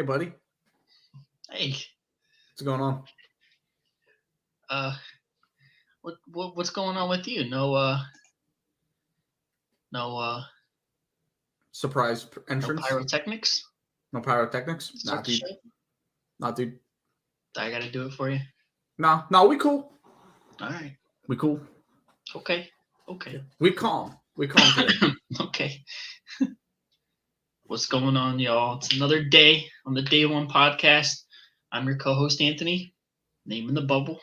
Hey, buddy. Hey. What's going on? What's going on with you? No Surprise entrance? No pyrotechnics? No pyrotechnics? Nah, dude. Nah, dude. I gotta do it for you? No, we cool. All right. We cool. Okay. We calm today. Okay. What's going on, y'all? It's another day on the Day One podcast. I'm your co-host, Anthony. Name in the bubble.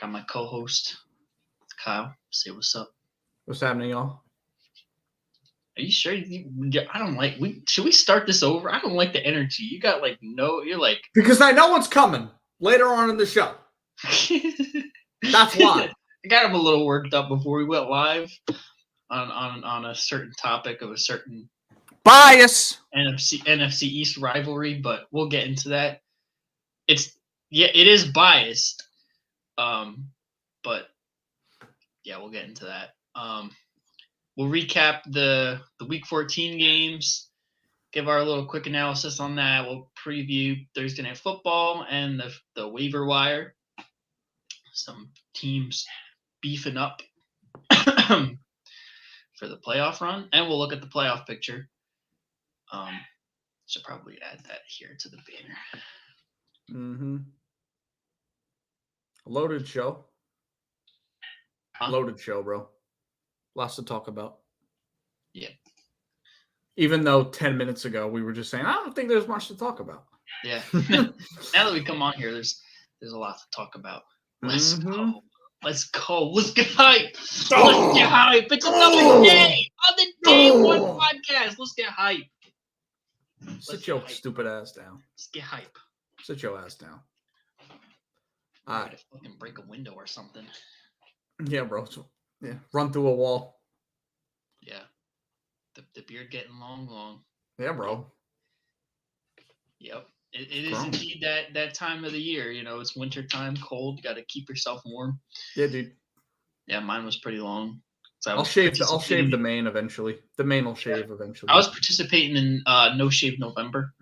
Got my co-host, Kyle. Say what's up. What's happening, y'all? Are you sure? I don't like. Should we start this over? I don't like the energy. You got You're like because I know what's coming later on in the show. That's why. I got him a little worked up before we went live on a certain topic of a certain bias NFC East rivalry, but we'll get into that. It is biased. But yeah, we'll get into that. We'll recap the Week 14 games, give our little quick analysis on that. We'll preview Thursday Night Football and the waiver wire. Some teams beefing up for the playoff run, and we'll look at the playoff picture. Should probably add that here to the banner. Mm-hmm. Loaded show. Loaded show, bro. Lots to talk about. Yeah. Even though 10 minutes ago we were just saying, I don't think there's much to talk about. Yeah. Now that we come on here, there's a lot to talk about. Let's go. Let's get hype. Let's get hype. It's another day on the Day One podcast. Let's get hype. Sit your stupid ass down. Let's get hype. Sit your ass down. All right. Fucking break a window or something. Yeah, bro. Yeah, run through a wall. Yeah. The beard getting long. Yeah, bro. Yep. It is indeed that time of the year. You know, it's winter time, cold. You got to keep yourself warm. Yeah, dude. Yeah, mine was pretty long. So I'll shave the mane eventually. The mane will shave eventually. I was participating in No Shave November,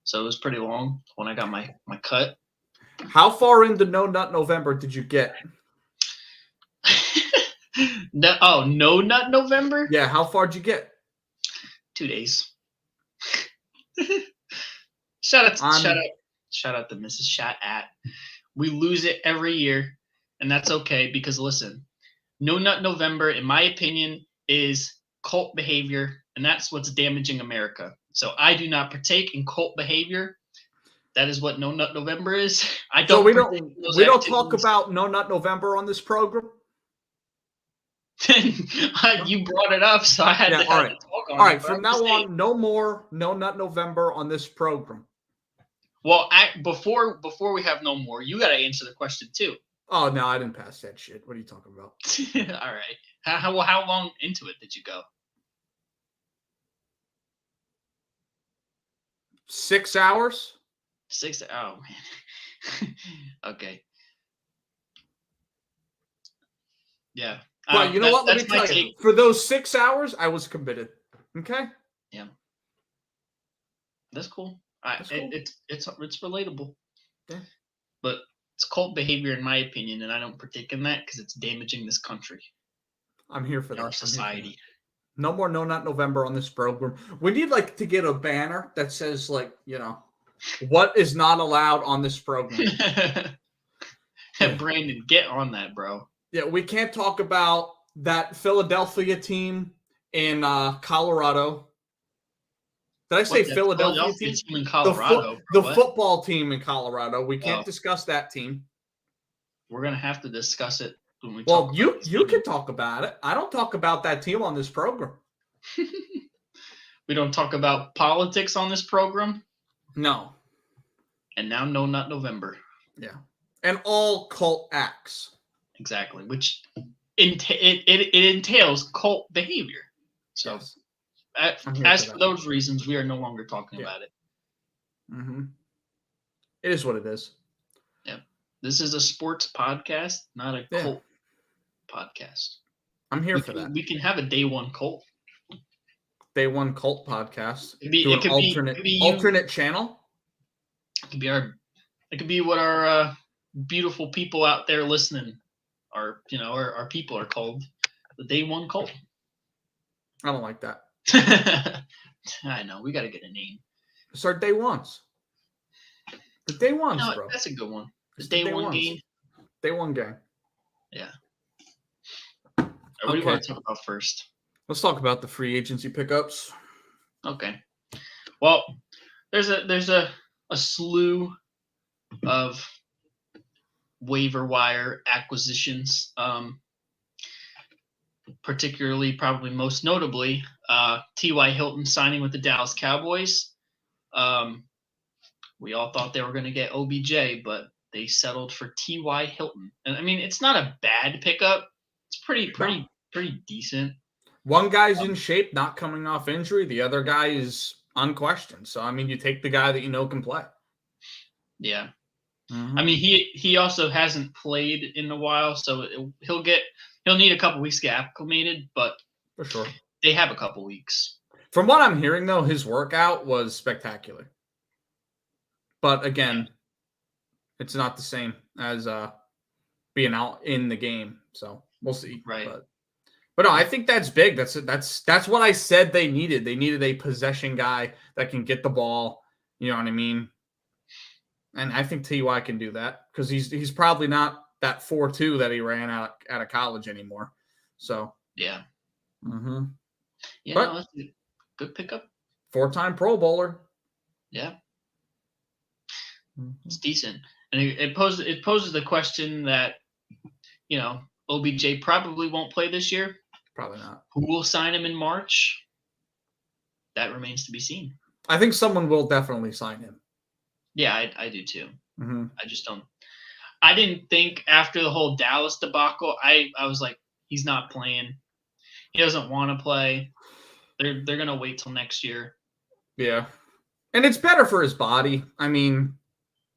so it was pretty long when I got my cut. How far into No Nut November did you get? No Nut November? Yeah, how far did you get? 2 days. Shout out to Mrs. Shat at. We lose it every year, and that's okay because listen, No Nut November, in my opinion, is cult behavior, and that's what's damaging America. So I do not partake in cult behavior. That is what No Nut November is. We don't talk about No Nut November on this program. You brought it up, so I had to talk on it. All right, from now on, no more No Nut November on this program. Well, before we have no more, you got to answer the question too. Oh no, I didn't pass that shit. What are you talking about? All right. How long into it did you go? 6 hours. 6. Oh man. Okay. Yeah. Well, you know what? Let me tell you. For those 6 hours, I was committed. Okay. Yeah. That's cool. It's relatable. Yeah. But it's cult behavior, in my opinion, and I don't partake in that because it's damaging this country. I'm here for that. Our society. No more No Nut November on this program. We need to get a banner that says what is not allowed on this program. Brandon, get on that, bro. Yeah, we can't talk about that Philadelphia team in Colorado. Did I say Philadelphia team in Colorado? The football team in Colorado. We can't discuss that team. We're gonna have to discuss it when we. Well, you can talk about it. I don't talk about that team on this program. We don't talk about politics on this program. No. And now, No Nut November. Yeah, and all cult acts. Exactly, which it entails cult behavior. So. Yes. As for those reasons, we are no longer talking about it. Mm-hmm. It is what it is. Yeah. This is a sports podcast, not a cult podcast. I'm here for that. We can have a Day One cult. Day One cult podcast. It could be alternate channel. It could be what our beautiful people out there listening our people are called, the Day One Cult. I don't like that. I know, we got to get a name. It's our Day Ones. The Day Ones, bro. That's a good one. The It's Day One gang. Day One gang. Yeah. What do you want to talk about first? Let's talk about the free agency pickups. Okay. Well, there's a slew of waiver wire acquisitions. Particularly, probably most notably, T.Y. Hilton signing with the Dallas Cowboys. We all thought they were going to get OBJ, but they settled for T.Y. Hilton. And I mean, it's not a bad pickup. It's pretty decent. One guy's in shape, not coming off injury. The other guy is unquestioned. So, I mean, you take the guy that you know can play. Yeah. Mm-hmm. I mean, he also hasn't played in a while, so he'll need a couple weeks to get acclimated, but for sure they have a couple weeks. From what I'm hearing, though, his workout was spectacular. But again, it's not the same as being out in the game. So we'll see. Right. But no, I think that's big. That's what I said they needed. They needed a possession guy that can get the ball. You know what I mean? And I think T.Y. can do that because he's probably not that 4.2 that he ran out of college anymore. So yeah. Mm-hmm. Yeah, no, that's a good pickup. 4-time Pro Bowler. Yeah. It's decent. And it poses the question that, OBJ probably won't play this year. Probably not. Who will sign him in March? That remains to be seen. I think someone will definitely sign him. Yeah, I do too. Mm-hmm. I just don't. I didn't think after the whole Dallas debacle, I was like, he's not playing. He doesn't want to play. They're gonna wait till next year. Yeah, and it's better for his body. I mean,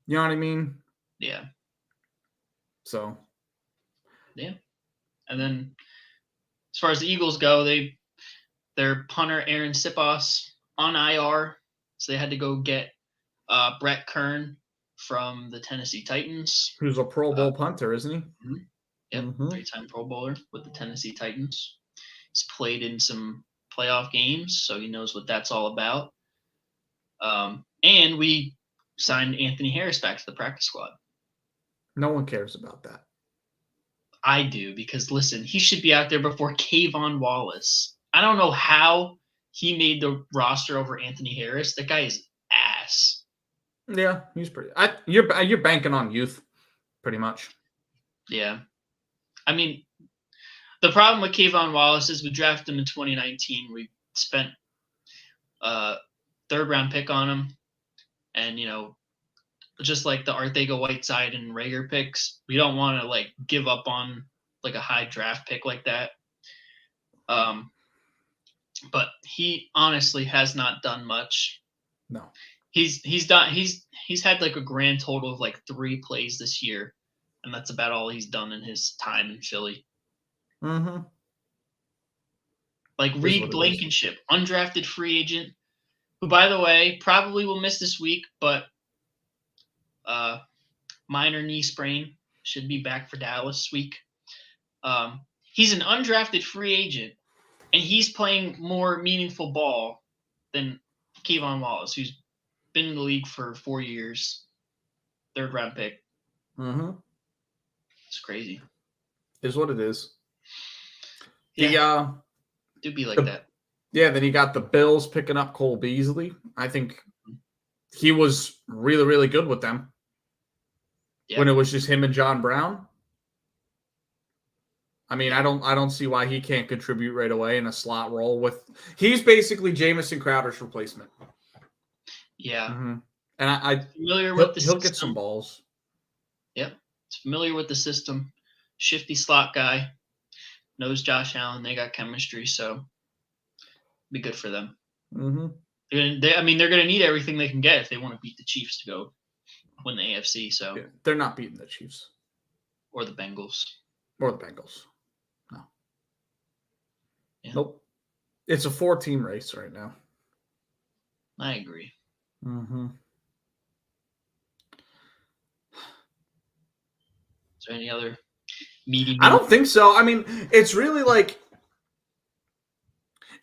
you know what I mean? Yeah. So. Yeah, and then as far as the Eagles go, their punter Aaron Sipos on IR, so they had to go get Brett Kern from the Tennessee Titans. Who's a Pro Bowl punter, isn't he? Mm-hmm. Yep, 3-time Pro Bowler with the Tennessee Titans. He's played in some playoff games, so he knows what that's all about. And we signed Anthony Harris back to the practice squad. No one cares about that. I do, because listen, he should be out there before Kayvon Wallace. I don't know how he made the roster over Anthony Harris. That guy is ass. Yeah, he's pretty. You're banking on youth, pretty much. Yeah, I mean, the problem with Kayvon Wallace is we drafted him in 2019. We spent a third-round pick on him, and just like the Arthega-Whiteside and Rager picks, we don't want to give up on a high draft pick like that. But he honestly has not done much. No. He's had a grand total of 3 plays this year, and that's about all he's done in his time in Philly. Mm-hmm. Reed Blankenship, undrafted free agent, who, by the way, probably will miss this week, but minor knee sprain, should be back for Dallas this week. He's an undrafted free agent, and he's playing more meaningful ball than Kayvon Wallace, who's been in the league for 4 years, 3rd-round pick. Mm-hmm. It's crazy. Is what it is. Yeah. Do be like that. Yeah, then you got the Bills picking up Cole Beasley. I think he was really, really good with them. Yep. When it was just him and John Brown. I mean, I don't see why he can't contribute right away in a slot role he's basically Jamison Crowder's replacement. Yeah. Mm-hmm. And he'll get some balls. Yep. He's familiar with the system. Shifty slot guy. Knows Josh Allen. They got chemistry, so be good for them. Mm-hmm. They're going to need everything they can get if they want to beat the Chiefs to go win the AFC. So yeah, they're not beating the Chiefs or the Bengals. No. Yeah. Nope. It's a 4-team race right now. I agree. Mm-hmm. there any other meaty? I don't think so. I mean, it's really like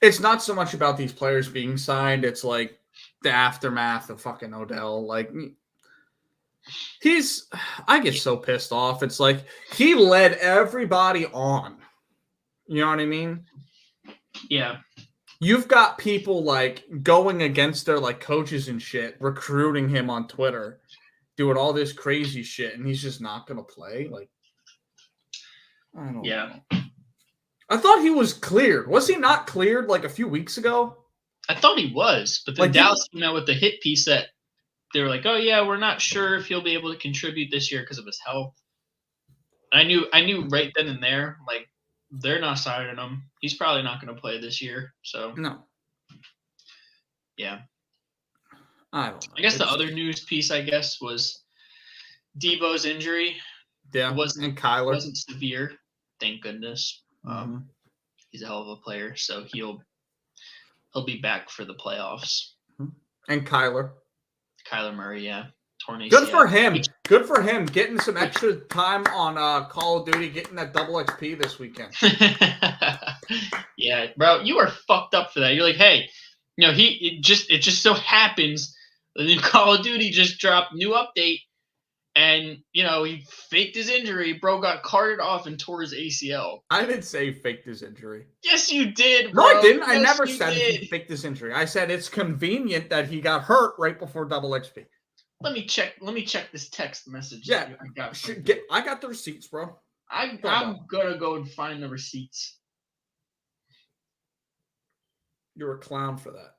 it's not so much about these players being signed. It's like the aftermath of fucking Odell. Like I get so pissed off. It's like he led everybody on. You know what I mean? Yeah. You've got people like going against their like coaches and shit, recruiting him on Twitter, doing all this crazy shit, and he's just not gonna play. Like, I don't know. I thought he was cleared. Was he not cleared like a few weeks ago? I thought he was, but then Like, Dallas came out with the hit piece that they were like, "Oh yeah, we're not sure if he'll be able to contribute this year because of his health." And I knew right then and there, like they're not signing him. He's probably not going to play this year. So No. Yeah. I don't know. I guess the other news piece, I guess, was Debo's injury. Yeah, It and Kyler wasn't severe, thank goodness. He's a hell of a player, so he'll be back for the playoffs. And Kyler Murray, yeah. Torn ACL. Good for him. Good for him. Getting some extra time on Call of Duty, getting that double XP this weekend. Yeah, bro, you are fucked up for that. You're like, hey, you know, it just so happens the new Call of Duty just dropped new update, and you know he faked his injury. Bro got carted off and tore his ACL. I didn't say he faked his injury. Yes, you did, bro. No, I didn't. I Yes, never you said did. he faked his injury. I said it's convenient that he got hurt right before double XP. Let me check this text message. Yeah, I got. I got the receipts, bro. I'm gonna go and find the receipts. You're a clown for that.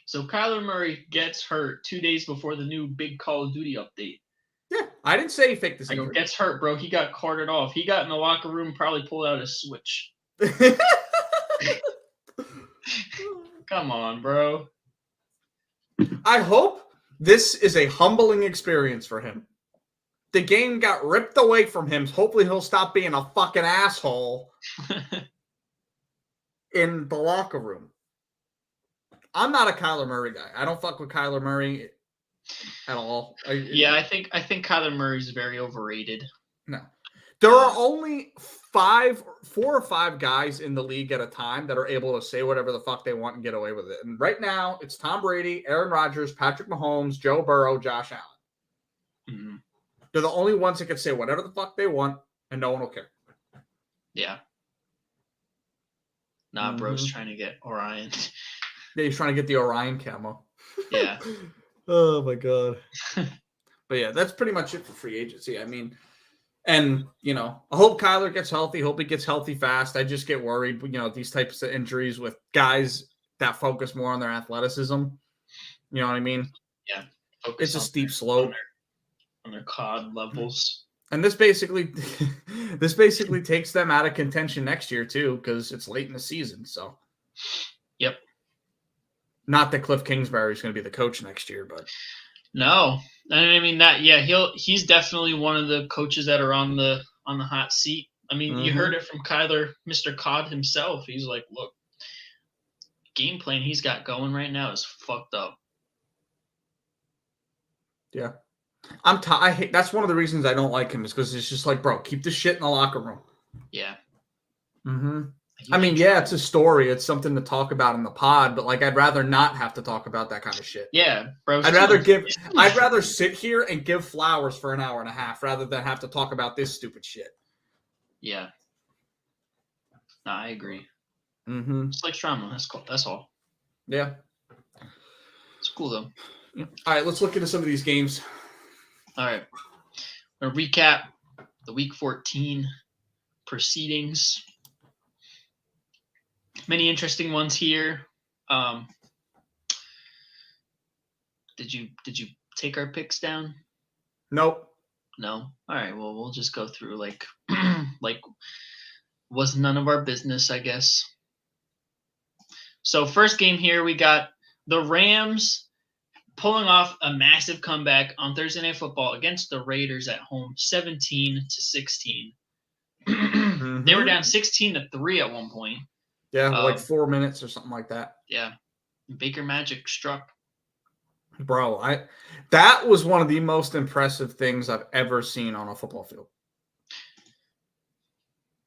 So Kyler Murray gets hurt 2 days before the new big Call of Duty update. Yeah, I didn't say he faked his injury. Gets hurt, bro. He got carted off. He got in the locker room, probably pulled out his switch. Come on, bro. I hope this is a humbling experience for him. The game got ripped away from him. Hopefully he'll stop being a fucking asshole in the locker room. I'm not a Kyler Murray guy. I don't fuck with Kyler Murray at all. I think Kyler Murray's very overrated. No. There are only 4 or 5 guys in the league at a time that are able to say whatever the fuck they want and get away with it. And right now, it's Tom Brady, Aaron Rodgers, Patrick Mahomes, Joe Burrow, Josh Allen. Mm-hmm. They're the only ones that can say whatever the fuck they want, and no one will care. Yeah. Nah, bro's trying to get Orion. Yeah, he's trying to get the Orion camo. Yeah. Oh, my God. But, yeah, that's pretty much it for free agency. I mean... And, you know, I hope Kyler gets healthy. Hope he gets healthy fast. I just get worried, you know, these types of injuries with guys that focus more on their athleticism. You know what I mean? Yeah. It's a steep slope. On their COD levels. And this basically takes them out of contention next year, too, because it's late in the season. So, yep. Not that Cliff Kingsbury is going to be the coach next year, but. No, I mean he's definitely one of the coaches that are on the hot seat. I mean, you heard it from Kyler, Mr. COD himself. He's like, look, game plan he's got going right now is fucked up. Yeah, I hate. That's one of the reasons I don't like him is because it's just like, bro, keep the shit in the locker room. Yeah. Mm-hmm. I mean, yeah, it's a story. It's something to talk about in the pod, but like, I'd rather not have to talk about that kind of shit. Yeah, bro. I'd rather sit here and give flowers for an hour and a half rather than have to talk about this stupid shit. Yeah. No, I agree. Mm-hmm. It's like drama. That's cool. That's all. Yeah. It's cool though. Yeah. All right, let's look into some of these games. All right. I'm gonna recap the Week 14 proceedings. Many interesting ones here. Did you take our picks down? Nope. No. All right. Well, we'll just go through like was none of our business, I guess. So first game here, we got the Rams pulling off a massive comeback on Thursday Night Football against the Raiders at home, 17-16. They were down 16-3 at one point. Yeah, like 4 minutes or something like that. Yeah. Baker Magic struck. Bro, that was one of the most impressive things I've ever seen on a football field.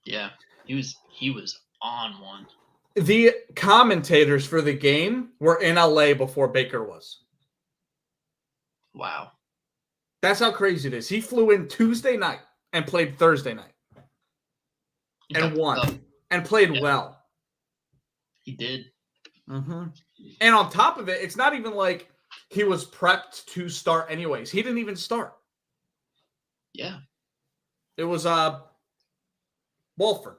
Yeah, he was on one. The commentators for the game were in LA before Baker was. Wow. That's how crazy it is. He flew in Tuesday night and played Thursday night. And won. And played well. He did. Mm-hmm. And on top of it, it's not even like he was prepped to start anyways. He didn't even start. Yeah. It was Wolford.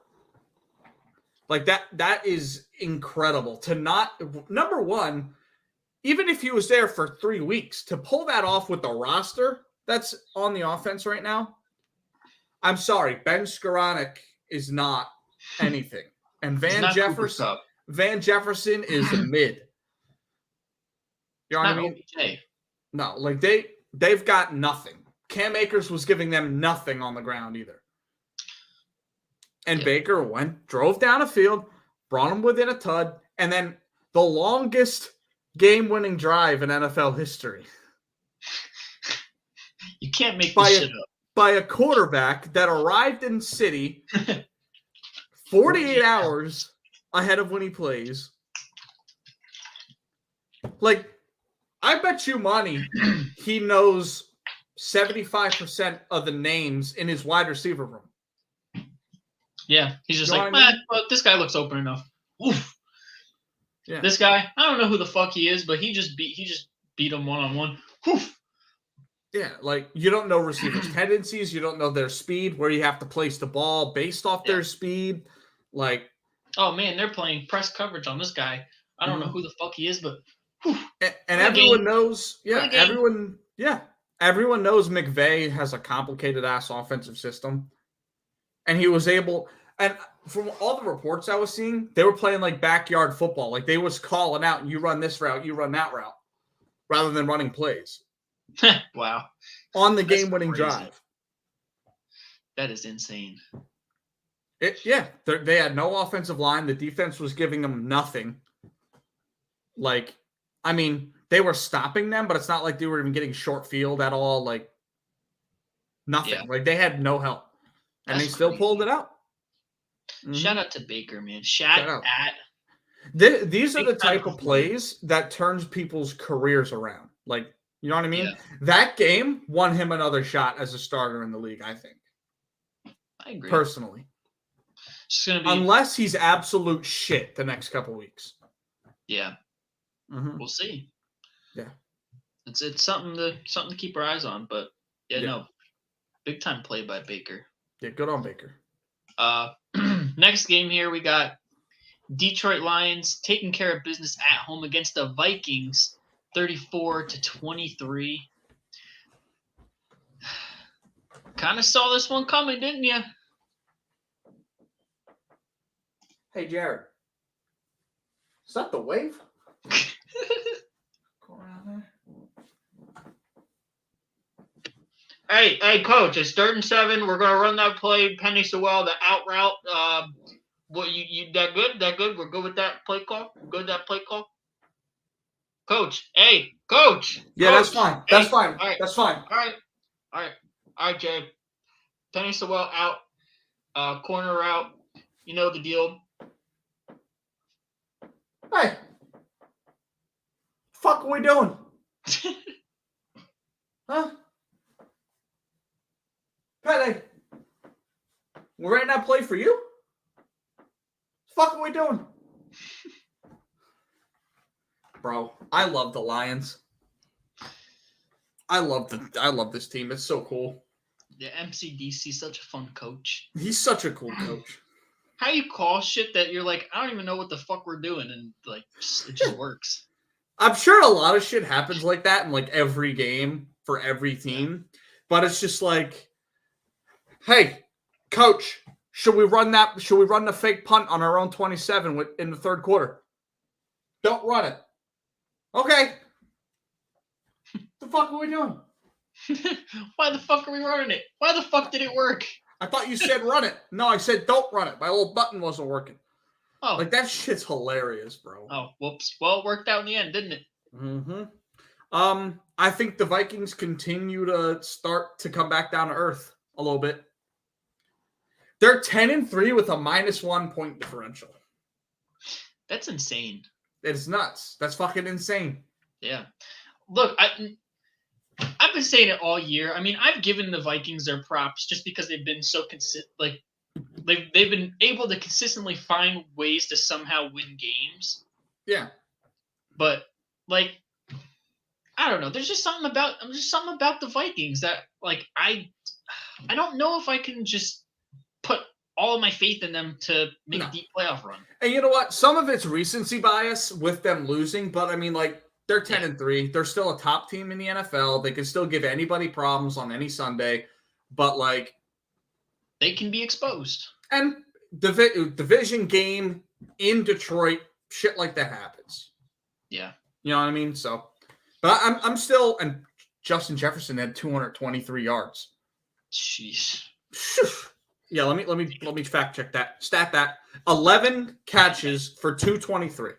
Like that is incredible. To not, number one, even if he was there for 3 weeks, to pull that off with the roster that's on the offense right now, I'm sorry, Ben Skoranek is not anything. And Van Jefferson is a mid. You know what I mean? OBJ. No, like they've got nothing. Cam Akers was giving them nothing on the ground either. And Baker drove down a field, brought him within a tud, and then the longest game-winning drive in NFL history. You can't make this shit up. By a quarterback that arrived in city 48 hours ahead of when he plays. Like, I bet you money he knows 75% of the names in his wide receiver room. Yeah, he's just like, man, well, this guy looks open enough. Oof. Yeah. This guy, I don't know who the fuck he is, but he just beat him one-on-one. Oof. Yeah, like you don't know receivers' tendencies, you don't know their speed, where you have to place the ball based off their speed. Like, oh man, they're playing press coverage on this guy. I don't know who the fuck he is, but and everyone knows, everyone knows McVay has a complicated ass offensive system. And he was able, and from all the reports I was seeing, they were playing like backyard football. Like they was calling out, and you run this route, you run that route, rather than running plays. Wow. On the game-winning drive. That is insane. They had no offensive line. The defense was giving them nothing. Like, I mean, they were stopping them, but it's not like they were even getting short field at all. Like, nothing. Yeah. Like, they had no help. And they still pulled it out. Mm-hmm. Shout out to Baker, man. Shout out. These are the type of plays that turns people's careers around. Like, you know what I mean? Yeah. That game won him another shot as a starter in the league, I think. I agree. Personally. Unless he's absolute shit the next couple weeks. Yeah. Mm-hmm. We'll see. Yeah. It's something to keep our eyes on, but no. Big time play by Baker. Yeah, good on Baker. Next game here, we got Detroit Lions taking care of business at home against the Vikings, 34-23. Kind of saw this one coming, didn't you? Hey, Jared. Is that the wave? Go around there. Hey, coach, it's 3rd and 7. We're gonna run that play, Penny Sewell, the out route. What you that good? That good? We're good with that play call? Good with that play call? Coach, hey, coach. Yeah, coach. That's fine. That's fine. All right. That's fine. All right, Jay. Penny Sewell out, corner route. You know the deal. Hey. Fuck are we doing? Huh? Pele, we're in that play for you? Fuck are we doing? Bro, I love the Lions. I love this team. It's so cool. Yeah, MCDC, such a fun coach. He's such a cool coach. How you call shit that you're like, I don't even know what the fuck we're doing, and like it just works. I'm sure a lot of shit happens like that in like every game for every team, but it's just like, hey, coach, should we run the fake punt on our own 27 in the 3rd quarter? Don't run it. Okay. The fuck are we doing? Why the fuck are we running it? Why the fuck did it work? I thought you said run it. No, I said don't run it. My little button wasn't working. Oh. Like, that shit's hilarious, bro. Oh, whoops. Well, it worked out in the end, didn't it? Mm-hmm. I think the Vikings continue to start to come back down to earth a little bit. They're 10-3 with a -1 point differential. That's insane. It's nuts. That's fucking insane. Yeah. Look, I've been saying it all year. I mean, I've given the Vikings their props just because they've been so consistent. Like they've been able to consistently find ways to somehow win games. Yeah. But like, I don't know. There's just something about the Vikings that like I don't know if I can just put all my faith in them to make a deep playoff run. And you know what? Some of it's recency bias with them losing, but I mean, like, they're 10-3. They're still a top team in the NFL. They can still give anybody problems on any Sunday, but like, they can be exposed. And division game in Detroit, shit like that happens. Yeah, you know what I mean. So, but I'm still. And Justin Jefferson had 223 yards. Jeez. Yeah, let me fact check that. Stat that 11 catches for 223.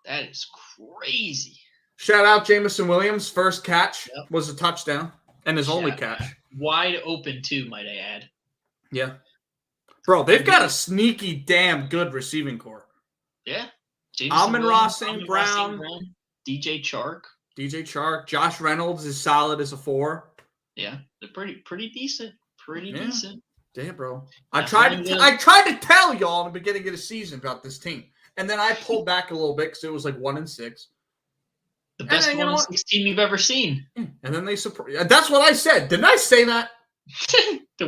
That is crazy. Shout out Jamison Williams. First catch was a touchdown and his only catch. Wide open too, might I add. Yeah. Bro, they've got a sneaky damn good receiving core. Yeah. Amon-Ra St. Brown. DJ Chark. Josh Reynolds is solid as a 4. Yeah, they're pretty decent. Pretty decent. Damn, bro. I tried to tell y'all in the beginning of the season about this team. And then I pulled back a little bit because it was like 1-6. The best 1-6 team you've ever seen. And then they support. That's what I said. Didn't I say that?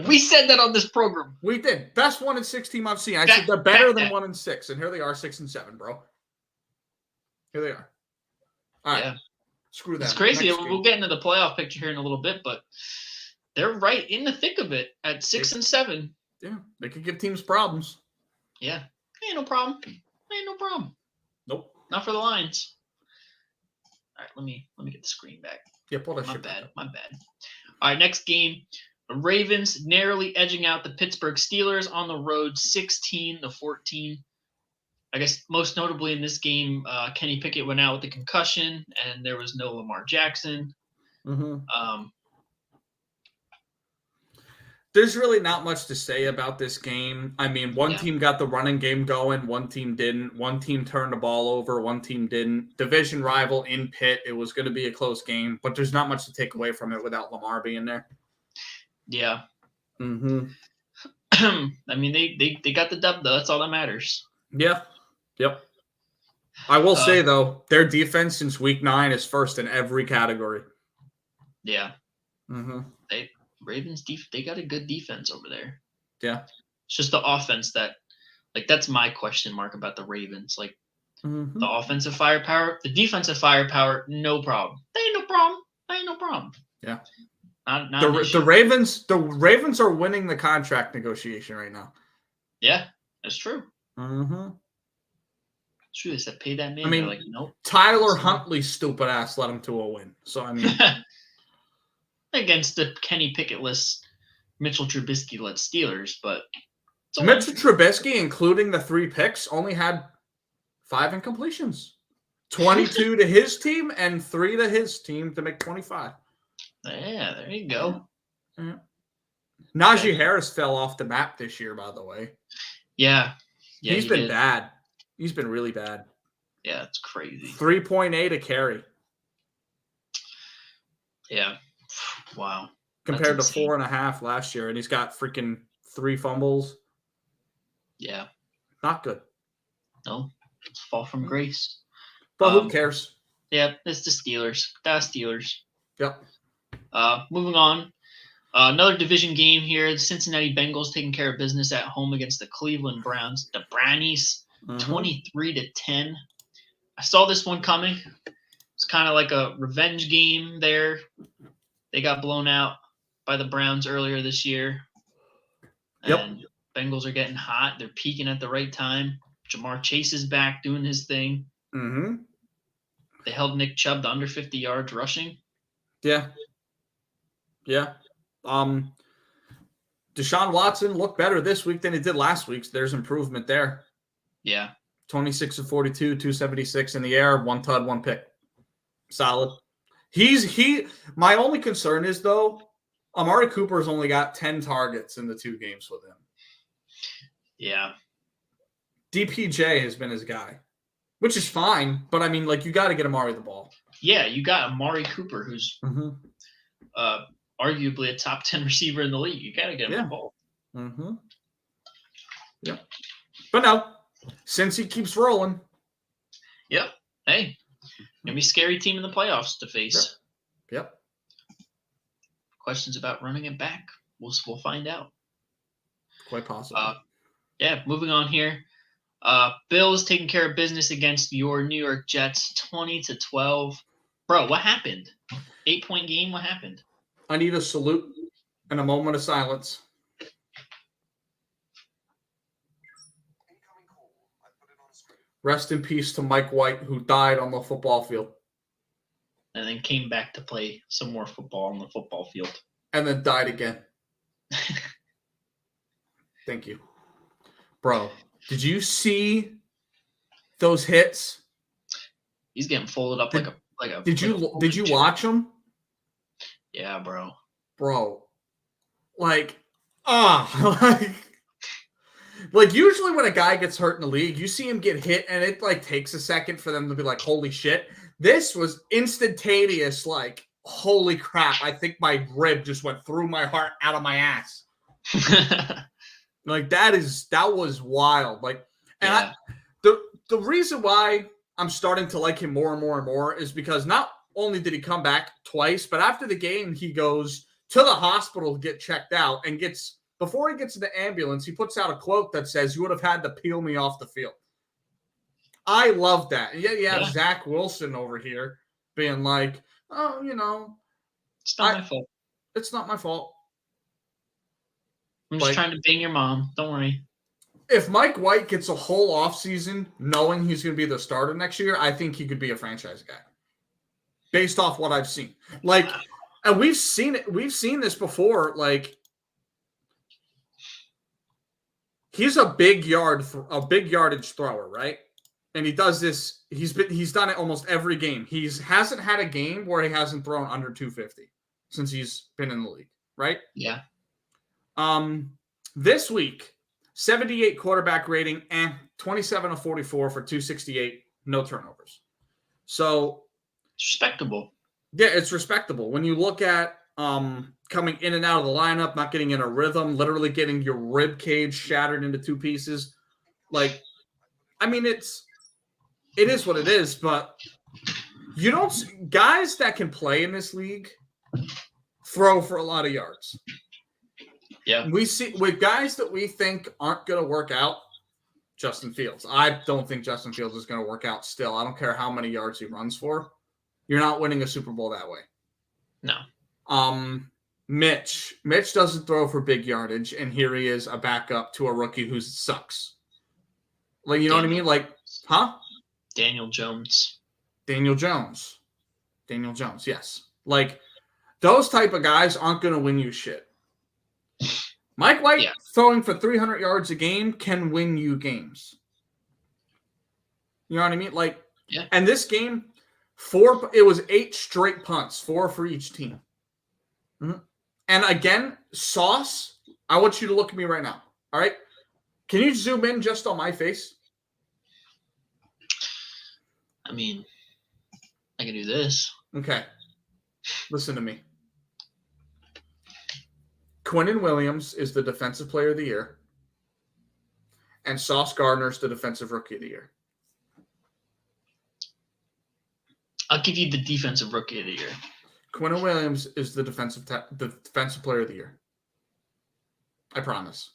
We said that on this program. We did. Best 1-6 team I've seen. I said they're better than 1-6, and here they are, 6-7, bro. Here they are. All right. Yeah. Screw that. It's crazy. We'll get into the playoff picture here in a little bit, but they're right in the thick of it at 6-7. Yeah, they could give teams problems. Yeah, ain't no problem. Nope. Not for the Lions. All right, let me get the screen back. Yeah, pull that shit back. My bad. All right, next game. The Ravens narrowly edging out the Pittsburgh Steelers on the road, 16-14. I guess most notably in this game, Kenny Pickett went out with a concussion, and there was no Lamar Jackson. Mm-hmm. There's really not much to say about this game. I mean, one team got the running game going, one team didn't. One team turned the ball over, one team didn't. Division rival in Pitt. It was going to be a close game, but there's not much to take away from it without Lamar being there. Yeah. Mm-hmm. I mean, they got the dub, though. That's all that matters. Yeah. Yep. I will say, though, their defense since week 9 is first in every category. Yeah. Mm-hmm. Ravens, they got a good defense over there. Yeah. It's just the offense that's my question mark about the Ravens. Like, the offensive firepower, the defensive firepower, no problem. They ain't no problem. Yeah. Not the Ravens are winning the contract negotiation right now. Yeah, that's true. Mm-hmm. It's true. They said pay that man. I mean, like, nope. Tyler Huntley's stupid ass led him to a win. So I mean, against the Kenny Pickett-less Mitchell Trubisky-led Steelers, but Mitchell Trubisky, including the 3 picks, only had 5 incompletions. 22 to his team and 3 to his team to make 25. Yeah, there you go. Yeah. Najee Harris fell off the map this year, by the way. Yeah. He's been bad. He's been really bad. Yeah, it's crazy. 3.8 a carry. Yeah. Wow. Compared to 4.5 last year, and he's got freaking 3 fumbles. Yeah. Not good. No. It's fall from grace. But who cares? Yeah, it's the Steelers. That's Steelers. Yep. Moving on. Another division game here. The Cincinnati Bengals taking care of business at home against the Cleveland Browns. The Brownies, 23-10. I saw this one coming. It's kind of like a revenge game there. They got blown out by the Browns earlier this year. And Bengals are getting hot. They're peaking at the right time. Jamar Chase is back doing his thing. Mm-hmm. They held Nick Chubb to under 50 yards rushing. Yeah. Yeah. Deshaun Watson looked better this week than he did last week. So there's improvement there. Yeah. 26 of 42, 276 in the air, 1 tud, 1 pick. Solid. My only concern is, though, Amari Cooper's only got 10 targets in the 2 games with him. Yeah. DPJ has been his guy, which is fine, but I mean, like, you got to get Amari the ball. Yeah, you got Amari Cooper, who's arguably a top 10 receiver in the league. You got to get him the ball. Mm-hmm. Yeah. But no, since he keeps rolling. Yep. Hey, gonna be a scary team in the playoffs to face. Yep. Questions about running it back? We'll find out. Quite possible. Moving on here. Bills taking care of business against your New York Jets, 20-12. Bro, what happened? 8-point game. What happened? I need a salute and a moment of silence. Rest in peace to Mike White, who died on the football field. And then came back to play some more football on the football field. And then died again. Thank you. Bro, did you see those hits? He's getting folded up like a. Did you watch them? Yeah, bro. Bro, like usually when a guy gets hurt in the league, you see him get hit, and it like takes a second for them to be like, "Holy shit!" This was instantaneous. Like, holy crap! I think my rib just went through my heart, out of my ass. Like that was wild. Like, and the reason why I'm starting to like him more and more and more is because not only did he come back twice, but after the game, he goes to the hospital to get checked out and before he gets to the ambulance, he puts out a quote that says, "You would have had to peel me off the field." I love that. And yet you have Zach Wilson over here being like, "Oh, it's not my fault. It's not my fault. I'm just trying to bang your mom. Don't worry." If Mike White gets a whole offseason knowing he's going to be the starter next year, I think he could be a franchise guy. Based off what I've seen. Like, and we've seen it. We've seen this before. Like, he's a big yardage thrower, right? And he does this. He's done it almost every game. Hasn't had a game where he hasn't thrown under 250 since he's been in the league, right? Yeah. This week, 78 quarterback rating and 27 of 44 for 268, no turnovers. So it's respectable. Yeah, it's respectable. When you look at coming in and out of the lineup, not getting in a rhythm, literally getting your rib cage shattered into 2 pieces. Like, I mean, it is what it is, but you don't guys that can play in this league throw for a lot of yards. Yeah. We see with guys that we think aren't going to work out, Justin Fields. I don't think Justin Fields is going to work out still. I don't care how many yards he runs for. You're not winning a Super Bowl that way. No. Mitch doesn't throw for big yardage, and here he is, a backup to a rookie who sucks. Like, you know what I mean? Like, huh? Daniel Jones, yes. Like, those type of guys aren't going to win you shit. Mike White throwing for 300 yards a game can win you games. You know what I mean? Like, and this game, it was 8 straight punts, 4 for each team. Mm-hmm. And again, Sauce, I want you to look at me right now. All right? Can you zoom in just on my face? I mean, I can do this. Okay. Listen to me. Quinnen Williams is the Defensive Player of the Year, and Sauce Gardner's the Defensive Rookie of the Year. I'll give you the Defensive Rookie of the Year. Quinnen Williams is the Defensive Player of the Year. I promise.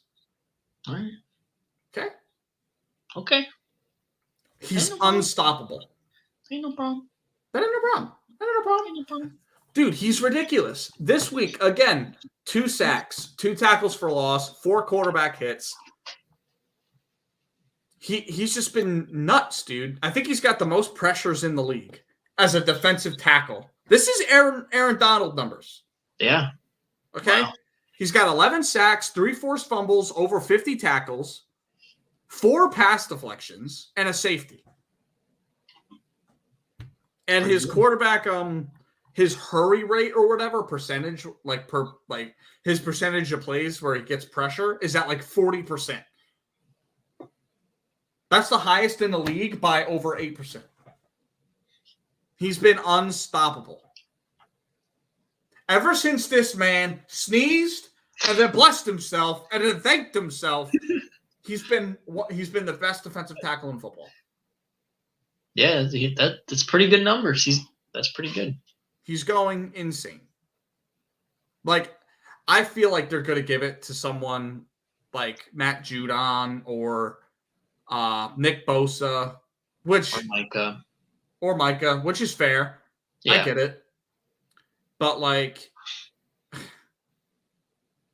All right. Okay? Okay. He's unstoppable. Ain't no problem. That ain't no problem. Dude, he's ridiculous. This week, again, 2 sacks, 2 tackles for loss, 4 quarterback hits. He's just been nuts, dude. I think he's got the most pressures in the league as a defensive tackle. This is Aaron Donald numbers. Yeah. Okay? Wow. He's got 11 sacks, 3 forced fumbles, over 50 tackles. 4 pass deflections, and a safety. And Pretty his good. quarterback, his hurry rate or whatever percentage, his percentage of plays where he gets pressure is at like 40%. That's the highest in the league by over 8%. He's been unstoppable. Ever since this man sneezed and then blessed himself and then thanked himself, he's been the best defensive tackle in football. Yeah, that's pretty good numbers. That's pretty good. He's going insane. Like, I feel like they're going to give it to someone like Matt Judon or Nick Bosa, or Micah, which is fair. Yeah. I get it. But like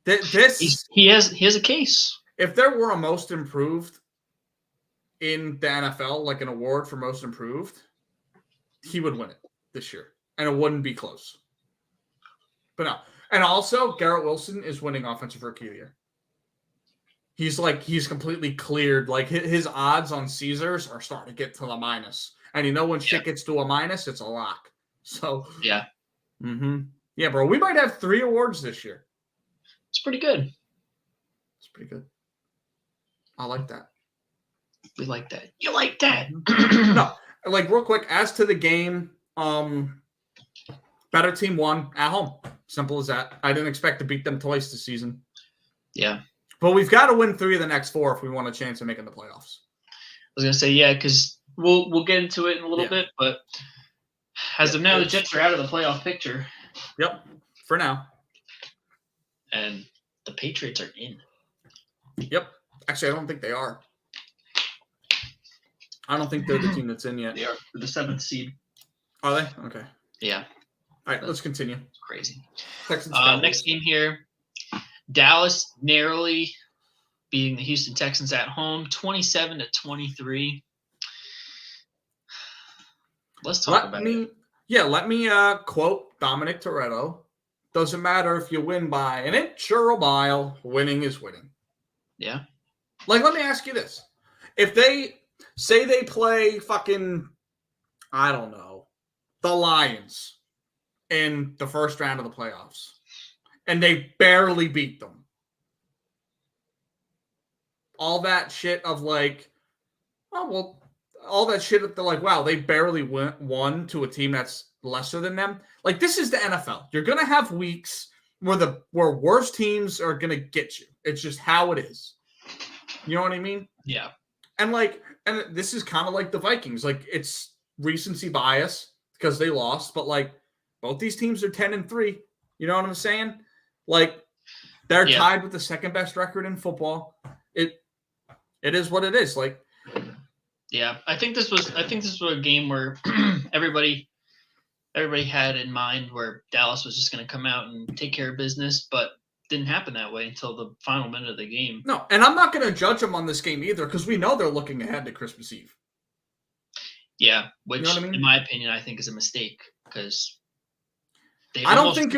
this, he has a case. If there were a most improved in the NFL, like an award for most improved, he would win it this year, and it wouldn't be close. But no, and also Garrett Wilson is winning Offensive Rookie of the Year. He's completely cleared. Like his odds on Caesars are starting to get to the minus, and when shit gets to a minus, it's a lock. So yeah. Yeah, bro. We might have 3 awards this year. It's pretty good. It's pretty good. I like that. We like that. You like that? No, like real quick. As to the game, better team won at home. Simple as that. I didn't expect to beat them twice this season. Yeah, but we've got to win 3 of the next 4 if we want a chance of making the playoffs. I was gonna say because we'll get into it in a little bit, but as of now, the Jets are out of the playoff picture. Yep, for now. And the Patriots are in. Yep. Actually, I don't think they are. I don't think they're the team that's in yet. They are the 7th seed. Are they? Okay. Yeah. All right, let's continue. It's crazy. Next game here, Dallas narrowly beating the Houston Texans at home, 27-23. Let's talk about it. Yeah, let me quote Dominic Toretto. Doesn't matter if you win by an inch or a mile, winning is winning. Yeah. Like, let me ask you this. If they say they play fucking, I don't know, the Lions in the first round of the playoffs, and they barely beat them. All that shit of like, oh, well, all that shit of they're like, wow, they barely won to a team that's lesser than them. Like, this is the NFL. You're going to have weeks where worse teams are going to get you. It's just how it is. You know what I mean? Yeah. And this is kind of like the Vikings. Like, it's recency bias because they lost, but like both these teams are 10-3. You know what I'm saying? Like, they're tied with the second best record in football. It is what it is. Like, yeah, I think this was a game where everybody had in mind where Dallas was just going to come out and take care of business, but didn't happen that way until the final minute of the game. No, and I'm not going to judge them on this game either because we know they're looking ahead to Christmas Eve. Yeah, which, you know what I mean? In my opinion, I think is a mistake because I don't think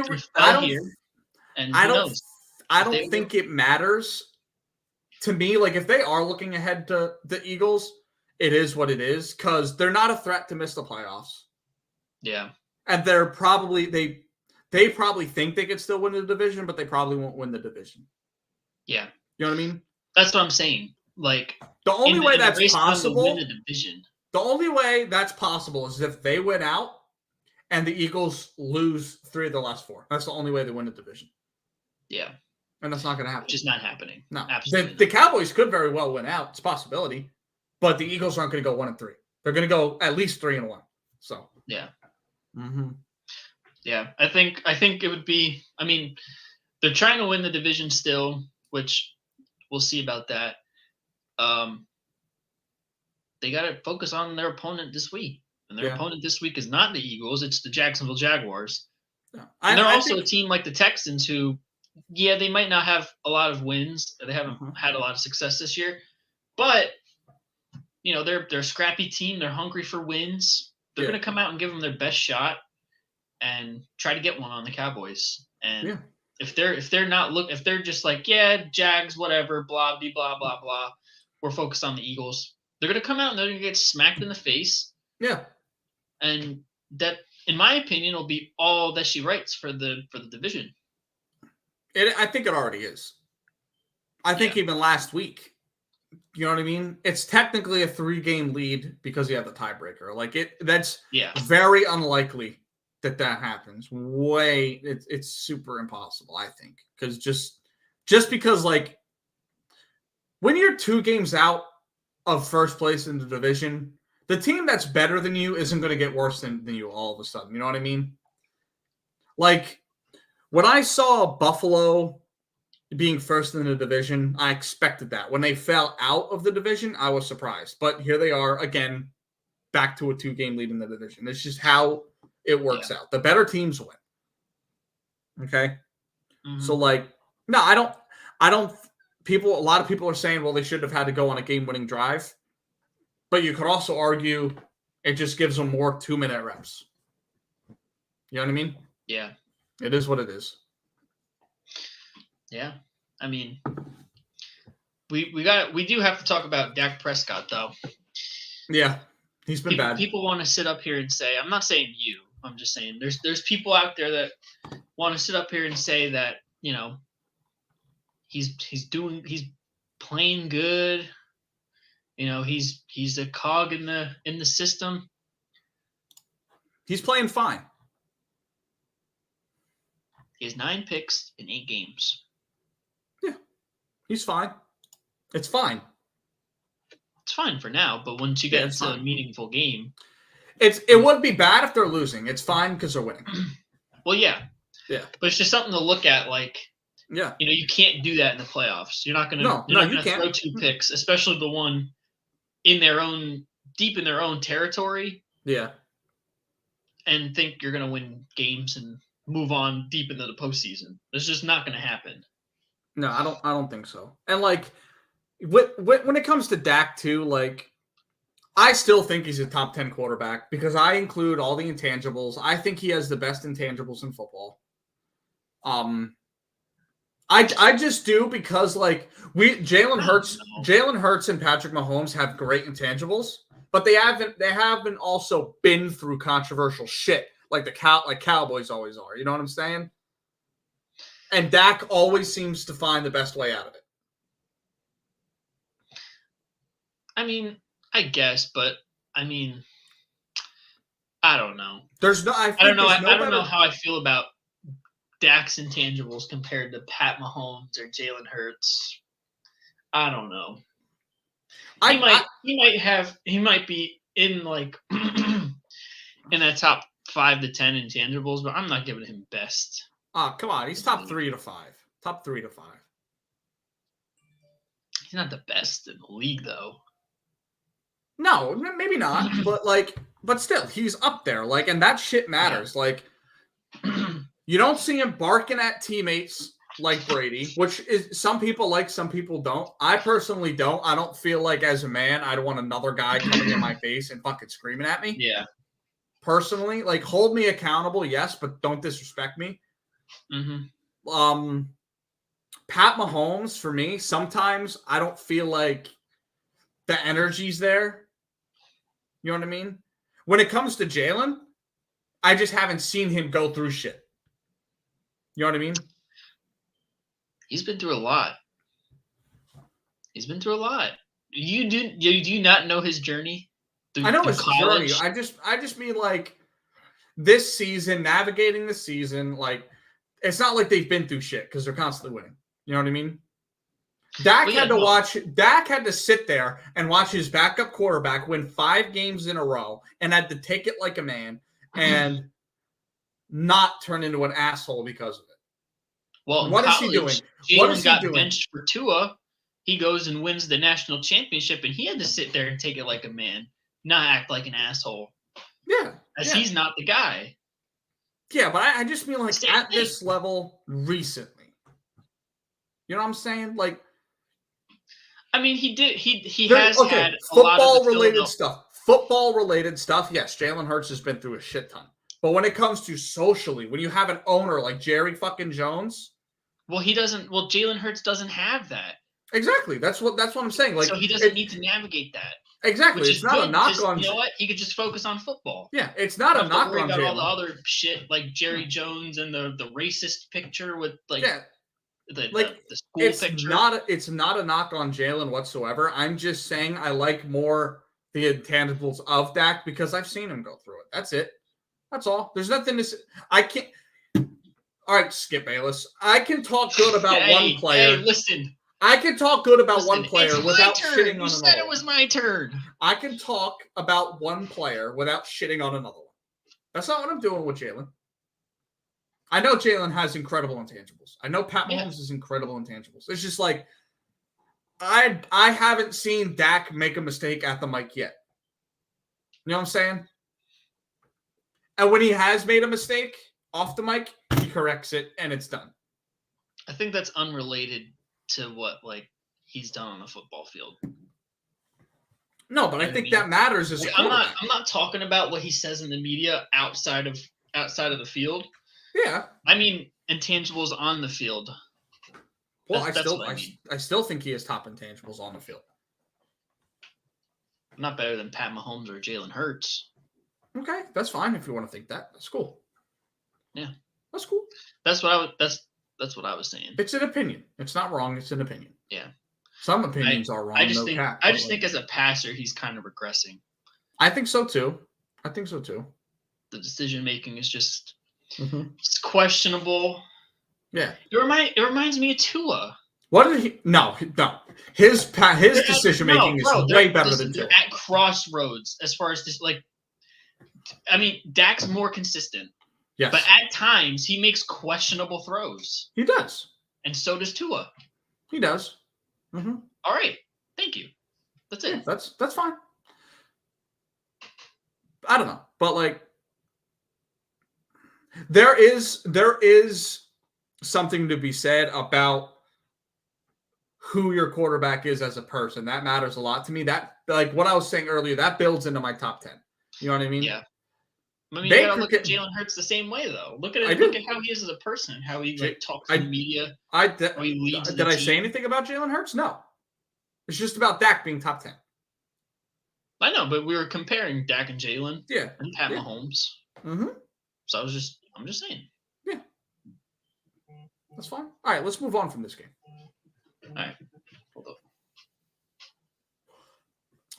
it matters to me. Like, if they are looking ahead to the Eagles, it is what it is because they're not a threat to miss the playoffs. Yeah, and they're probably they probably think they could still win the division, but they probably won't win the division. Yeah, you know what I mean. That's what I'm saying. Like, the only way that's possible. Win the division. The only way that's possible is if they win out and the Eagles lose 3 of the last 4. That's the only way they win the division. Yeah. And that's not going to happen. Which is not happening. No. Absolutely. The Cowboys could very well win out. It's a possibility. But the Eagles aren't going to go 1-3. They're going to go at least 3-1. So. Yeah. Mm-hmm. Yeah. I think it would be, I mean, they're trying to win the division still, which we'll see about that. They got to focus on their opponent this week. And their opponent this week is not the Eagles. It's the Jacksonville Jaguars. Yeah. And they're also a team like the Texans who, they might not have a lot of wins. They haven't had a lot of success this year. But, they're a scrappy team. They're hungry for wins. They're going to come out and give them their best shot and try to get one on the Cowboys. And if they're just like, Jags, whatever, blah, blah, blah, blah, blah. we're focused on the Eagles. They're going to come out and they're going to get smacked in the face. Yeah. And that, in my opinion, will be all that she writes for the division. I think it already is. I think even last week, you know what I mean? It's technically a 3-game lead because you have the tiebreaker. Like that's very unlikely that happens. It's super impossible, I think. Because just because, like, when you're 2 games out of first place in the division, the team that's better than you isn't going to get worse than you all of a sudden. You know what I mean? Like, when I saw Buffalo being first in the division, I expected that. When they fell out of the division, I was surprised. But here they are, again, back to a 2-game lead in the division. It's just how it works out. The better teams win. Okay? Mm-hmm. So, like, no, I don't a lot of people are saying, well, they should have had to go on a game-winning drive. But you could also argue it just gives them more 2-minute reps. You know what I mean? Yeah. It is what it is. Yeah. I mean, we do have to talk about Dak Prescott, though. Yeah. He's been bad. People want to sit up here and say, I'm not saying you, I'm just saying there's people out there that want to sit up here and say that, you know, he's playing good. You know, he's a cog in the system. He's playing fine. He has 9 picks in 8 games. Yeah. He's fine. It's fine. It's fine for now, but once you get into a meaningful game, it would be bad if they're losing. It's fine because they're winning. Well, yeah. Yeah. But it's just something to look at, like, yeah. You know, you can't do that in the playoffs. You're not going to throw 2 picks, especially the one deep in their own territory. Yeah. And think you're going to win games and move on deep into the postseason. It's just not going to happen. No, I don't think so. And, like, when it comes to Dak too, like, I still think he's a top 10 quarterback because I include all the intangibles. I think he has the best intangibles in football. I just do because, like, Jalen Hurts and Patrick Mahomes have great intangibles, but they haven't also been through controversial shit like Cowboys always are. You know what I'm saying? And Dak always seems to find the best way out of it. I mean, I guess, but I mean, I don't know. I don't know how I feel about Dak's intangibles compared to Pat Mahomes or Jalen Hurts. I don't know. He might be in, like, in that top 5 to 10 intangibles, but I'm not giving him best. Oh, come on. He's top 3 to 5. Top 3 to 5. He's not the best in the league, though. No, maybe not. but still, he's up there. Like, and that shit matters. Yeah. Like, you don't see him barking at teammates like Brady, which is some people like, some people don't. I personally don't. I don't feel like, as a man, I'd want another guy coming in my face and fucking screaming at me. Yeah. Personally, like, hold me accountable, yes, but don't disrespect me. Mm-hmm. Pat Mahomes, for me, sometimes I don't feel like the energy's there. You know what I mean? When it comes to Jalen, I just haven't seen him go through shit. You know what I mean? He's been through a lot. Do you not know his journey? I know his journey. I just mean, like, this season, navigating the season, like, it's not like they've been through shit because they're constantly winning. You know what I mean? Dak had to sit there and watch his backup quarterback win 5 games in a row and had to take it like a man and not turn into an asshole because of it. Well, what is he doing? Jalen got benched for Tua. He goes and wins the national championship, and he had to sit there and take it like a man, not act like an asshole. Yeah. He's not the guy. Yeah, but I just mean, like, at this level recently. You know what I'm saying? Like, I mean, he has had a lot of football-related stuff. Football-related stuff, yes, Jalen Hurts has been through a shit ton. But when it comes to socially, when you have an owner like Jerry fucking Jones. Well, Jalen Hurts doesn't have that. Exactly. That's what I'm saying. Like, so he doesn't need to navigate that. exactly. Which It's is not good a knock because on. you know what? He could just focus on football. Yeah, it's not Don't a have to knock worry on about all the Jalen. other shit like Jerry Jones and the racist picture with Yeah, the school picture. It's not a knock on Jalen whatsoever. I'm just saying I like more the intangibles of Dak because I've seen him go through it. That's it. That's all. There's nothing to say. I can't. All right, Skip Bayless. I can talk good about one player. Hey, listen. I can talk good about one player it's without my turn. shitting on You another said it was my turn. I can talk about one player without shitting on another one. That's not what I'm doing with Jalen. I know Jalen has incredible intangibles. I know Pat Mahomes is incredible intangibles. It's just like I haven't seen Dak make a mistake at the mic yet. You know what I'm saying? And when he has made a mistake off the mic, he corrects it and it's done. I think that's unrelated to what he's done on the football field. No, but I think that matters as a quarterback. I'm not talking about what he says in the media outside of the field. Yeah. I mean intangibles on the field. Well, I still think he has top intangibles on the field. Not better than Pat Mahomes or Jalen Hurts. Okay, that's fine if you want to think that. That's cool. Yeah, that's cool. That's what I was saying. It's an opinion. It's not wrong. It's an opinion. Yeah. Some opinions are wrong. I just think as a passer, he's kind of regressing. I think so too. The decision making is just it's questionable. Yeah. It reminds me of Tua. What did he? No. His decision making is way better than Tua. At crossroads, as far as this, I mean, Dak's more consistent. Yes. But at times he makes questionable throws. He does. And so does Tua. He does. Mm-hmm. All right. Thank you. That's it. Yeah, that's fine. I don't know, but there is something to be said about who your quarterback is as a person. That matters a lot to me. That what I was saying earlier, that builds into my top 10. You know what I mean? Yeah. I mean, you gotta look at Jalen Hurts the same way, though. Look at it. Look at how he is as a person, how he talks in the media. How he leads did I say anything about Jalen Hurts? No. It's just about Dak being top 10. I know, but we were comparing Dak and Jalen. Yeah. And Pat Mahomes. Mm-hmm. So I'm just saying. Yeah. That's fine. All right, let's move on from this game. All right. Hold up.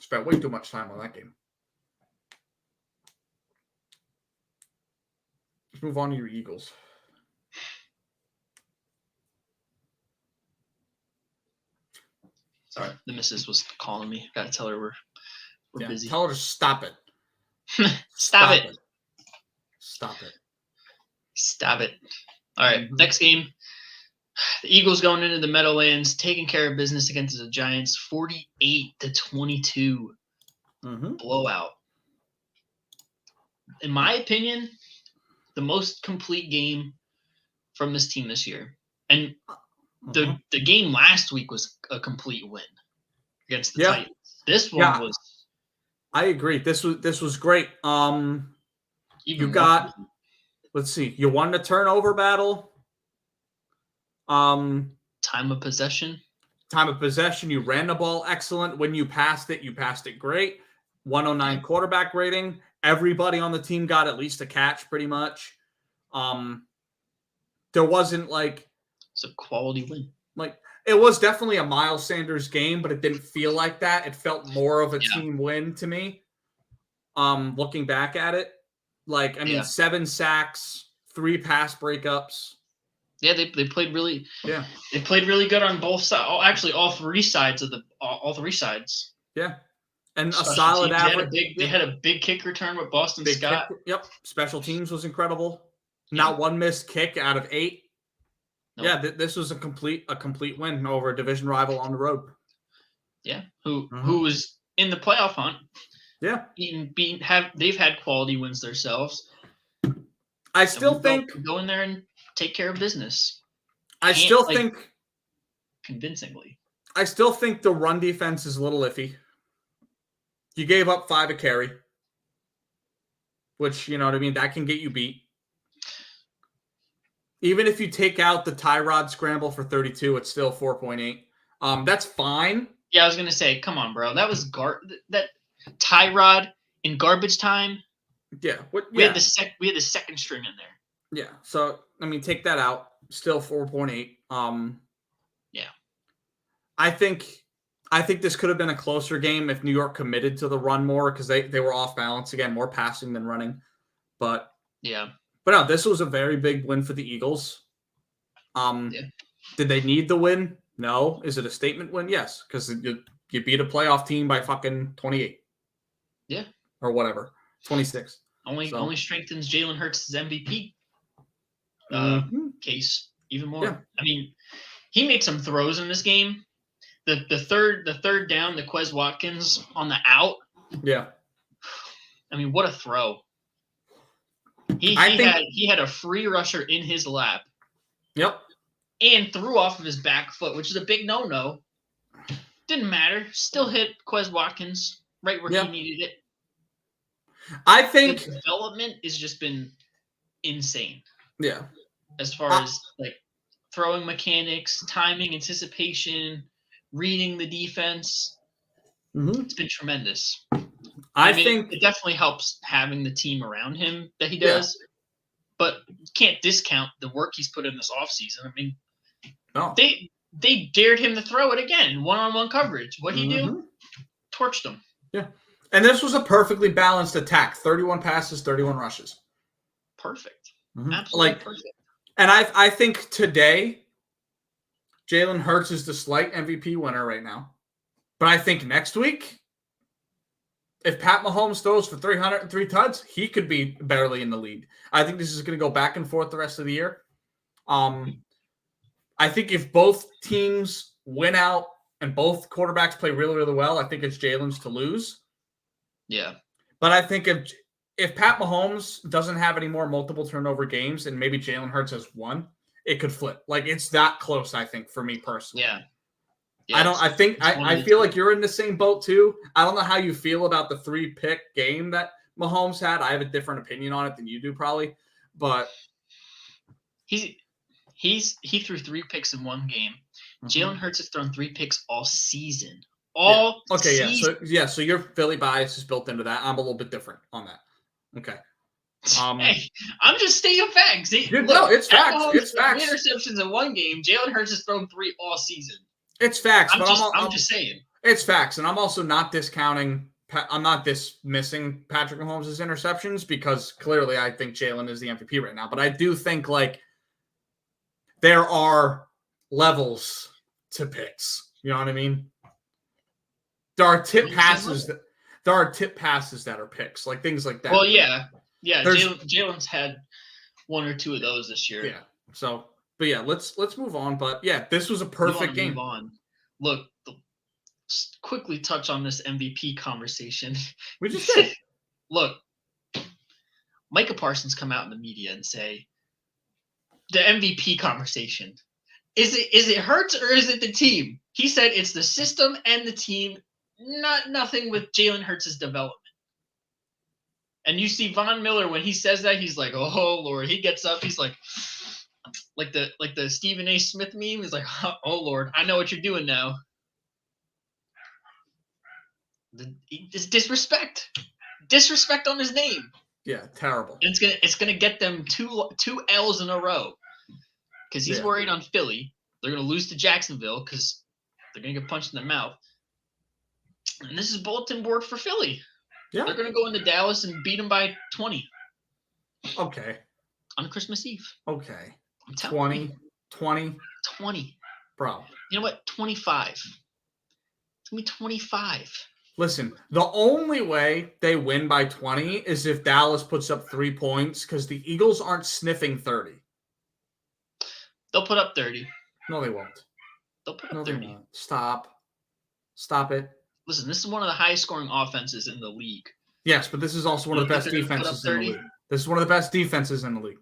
Spent way too much time on that game. Let's move on to your Eagles. Sorry, the missus was calling me. Gotta tell her we're busy. Tell her to stop it. Stop it. Stop it. Stop it. All right, next game. The Eagles going into the Meadowlands, taking care of business against the Giants, 48-22 blowout. In my opinion, the most complete game from this team this year. And the game last week was a complete win against the Titans. This one was. I agree. This was great. You got. Let's see. You won the turnover battle. Time of possession. You ran the ball excellent. When you passed it great. 109 quarterback rating. Everybody on the team got at least a catch, pretty much. There wasn't it's a quality win. It was definitely a Miles Sanders game, but it didn't feel like that. It felt more of a team win to me. Looking back at it, 7 sacks, 3 pass breakups. Yeah, they played really. Yeah, they played really good on both sides. Oh, actually, all three sides. Yeah, and a solid average. They had a big kick return with Boston Scott. Special teams was incredible. Not one missed kick out of 8. Nope. Yeah, this was a complete win over a division rival on the road. Yeah, who was in the playoff hunt. Yeah, they've had quality wins themselves. I still think go in there and take care of business. I still think convincingly. I still think the run defense is a little iffy. You gave up 5 a carry, which you know what I mean. That can get you beat. Even if you take out the Tyrod scramble for 32, it's still 4.8. That's fine. Yeah, I was gonna say, come on, bro. That was that Tyrod in garbage time. Yeah. We had the second string in there. Yeah. So I mean, take that out. Still 4.8. Yeah. I think this could have been a closer game if New York committed to the run more because they were off balance again, more passing than running. But yeah. But no, this was a very big win for the Eagles. Yeah. Did they need the win? No. Is it a statement win? Yes, because you beat a playoff team by fucking 28. Yeah. Or whatever. 26. Only strengthens Jalen Hurts' MVP case even more. Yeah. I mean, he made some throws in this game. The third down, the Quez Watkins on the out. Yeah. I mean, what a throw. He had a free rusher in his lap. Yep. And threw off of his back foot, which is a big no-no. Didn't matter. Still hit Quez Watkins right where he needed it. I think the development has just been insane. Yeah. As far as like throwing mechanics, timing, anticipation, reading the defense. It's been tremendous. I mean, it definitely helps having the team around him that he does. Yeah. But you can't discount the work he's put in this offseason. I mean, they dared him to throw it again in one-on-one coverage. What'd he do? Torched him. Yeah. And this was a perfectly balanced attack. 31 passes, 31 rushes. Perfect. Absolutely perfect. And I think today, Jalen Hurts is the slight MVP winner right now. But I think next week, if Pat Mahomes throws for 303 tuds, he could be barely in the lead. I think this is going to go back and forth the rest of the year. I think if both teams win out and both quarterbacks play really, really well, I think it's Jalen's to lose. Yeah. But I think if Pat Mahomes doesn't have any more multiple turnover games and maybe Jalen Hurts has one, it could flip. Like, it's that close, I think, for me personally. Yeah. I feel like you're in the same boat too. I don't know how you feel about the 3-pick game that Mahomes had. I have a different opinion on it than you do probably, but he threw 3 picks in one game. Jalen Hurts has thrown 3 picks all season. Season. So your Philly bias is built into that. I'm a little bit different on that. Okay. Hey, I'm just stating facts. It's facts. It's facts. 3 interceptions in one game. Jalen Hurts has thrown 3 all season. It's facts, I'm just saying. It's facts, and I'm also not discounting. I'm not dismissing Patrick Mahomes' interceptions because clearly I think Jalen is the MVP right now. But I do think like there are levels to picks. You know what I mean? There are tip passes that are picks, like things like that. Well, yeah. Jalen's had 1 or 2 of those this year. Yeah. So. But yeah, let's move on. But yeah, this was a perfect game. Move on. Look, quickly touch on this MVP conversation. We just did. Look, Micah Parsons come out in the media and say the MVP conversation. Is it Hurts or is it the team? He said it's the system and the team, nothing with Jalen Hurts' development. And you see Von Miller when he says that, he's like, oh Lord. He gets up, he's like the Stephen A. Smith meme is like, oh Lord, I know what you're doing now. It's disrespect on his name. Yeah, terrible. And it's gonna get them two L's in a row because he's worried on Philly. They're gonna lose to Jacksonville because they're gonna get punched in the mouth. And this is bulletin board for Philly. Yeah, they're gonna go into Dallas and beat them by 20. Okay. On Christmas Eve. Okay. 20. Bro. You know what? 25. It's going to be 25. Listen, the only way they win by 20 is if Dallas puts up 3 points because the Eagles aren't sniffing 30. They'll put up 30. No, they won't. They'll put up 30. Stop it. Listen, this is one of the highest scoring offenses in the league. Yes, but this is also one of the best defenses in the league. This is one of the best defenses in the league.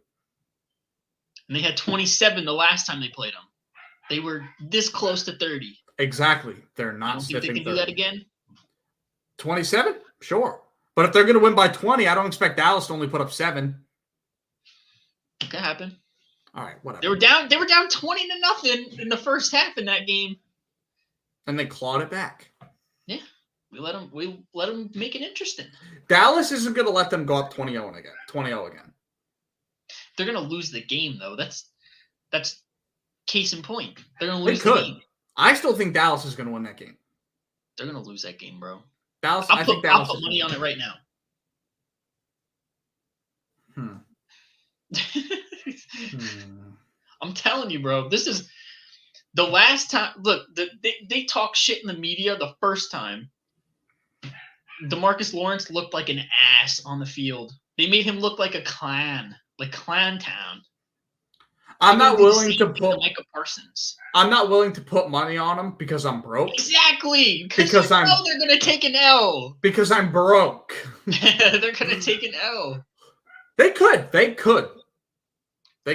And they had 27 the last time they played them. They were this close to 30. Exactly. They're not sniffing 30. Think they can do that again? 27? Sure. But if they're going to win by 20, I don't expect Dallas to only put up 7. It could happen. All right, whatever. They were down 20-0 in the first half in that game. And they clawed it back. Yeah. We let them make it interesting. Dallas isn't going to let them go up 20-0 again. 20-0 again. They're going to lose the game, though. That's case in point. They're going to lose They the could. game. I still think Dallas is going to win that game. They're going to lose that game, bro. Dallas. I'll put Dallas money on it right now. I'm telling you, bro. This is the last time. Look, they talk shit in the media the first time. DeMarcus Lawrence looked like an ass on the field. They made him look like a clown, like Clown Town. I'm not willing to put Micah Parsons. I'm not willing to put money on him because I'm broke. Exactly. Because they're gonna take an L. Because I'm broke. They're gonna take an L. They could. They could. They're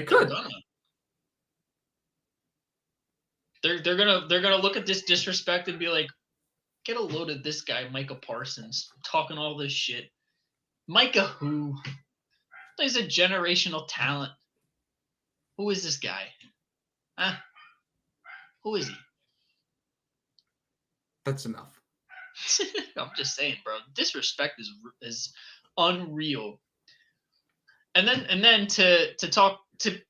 gonna look at this disrespect and be like, get a load of this guy, Micah Parsons, talking all this shit. Micah who? He's a generational talent. Who is this guy? Huh? Who is he? That's enough. I'm just saying, bro. Disrespect is unreal. And then to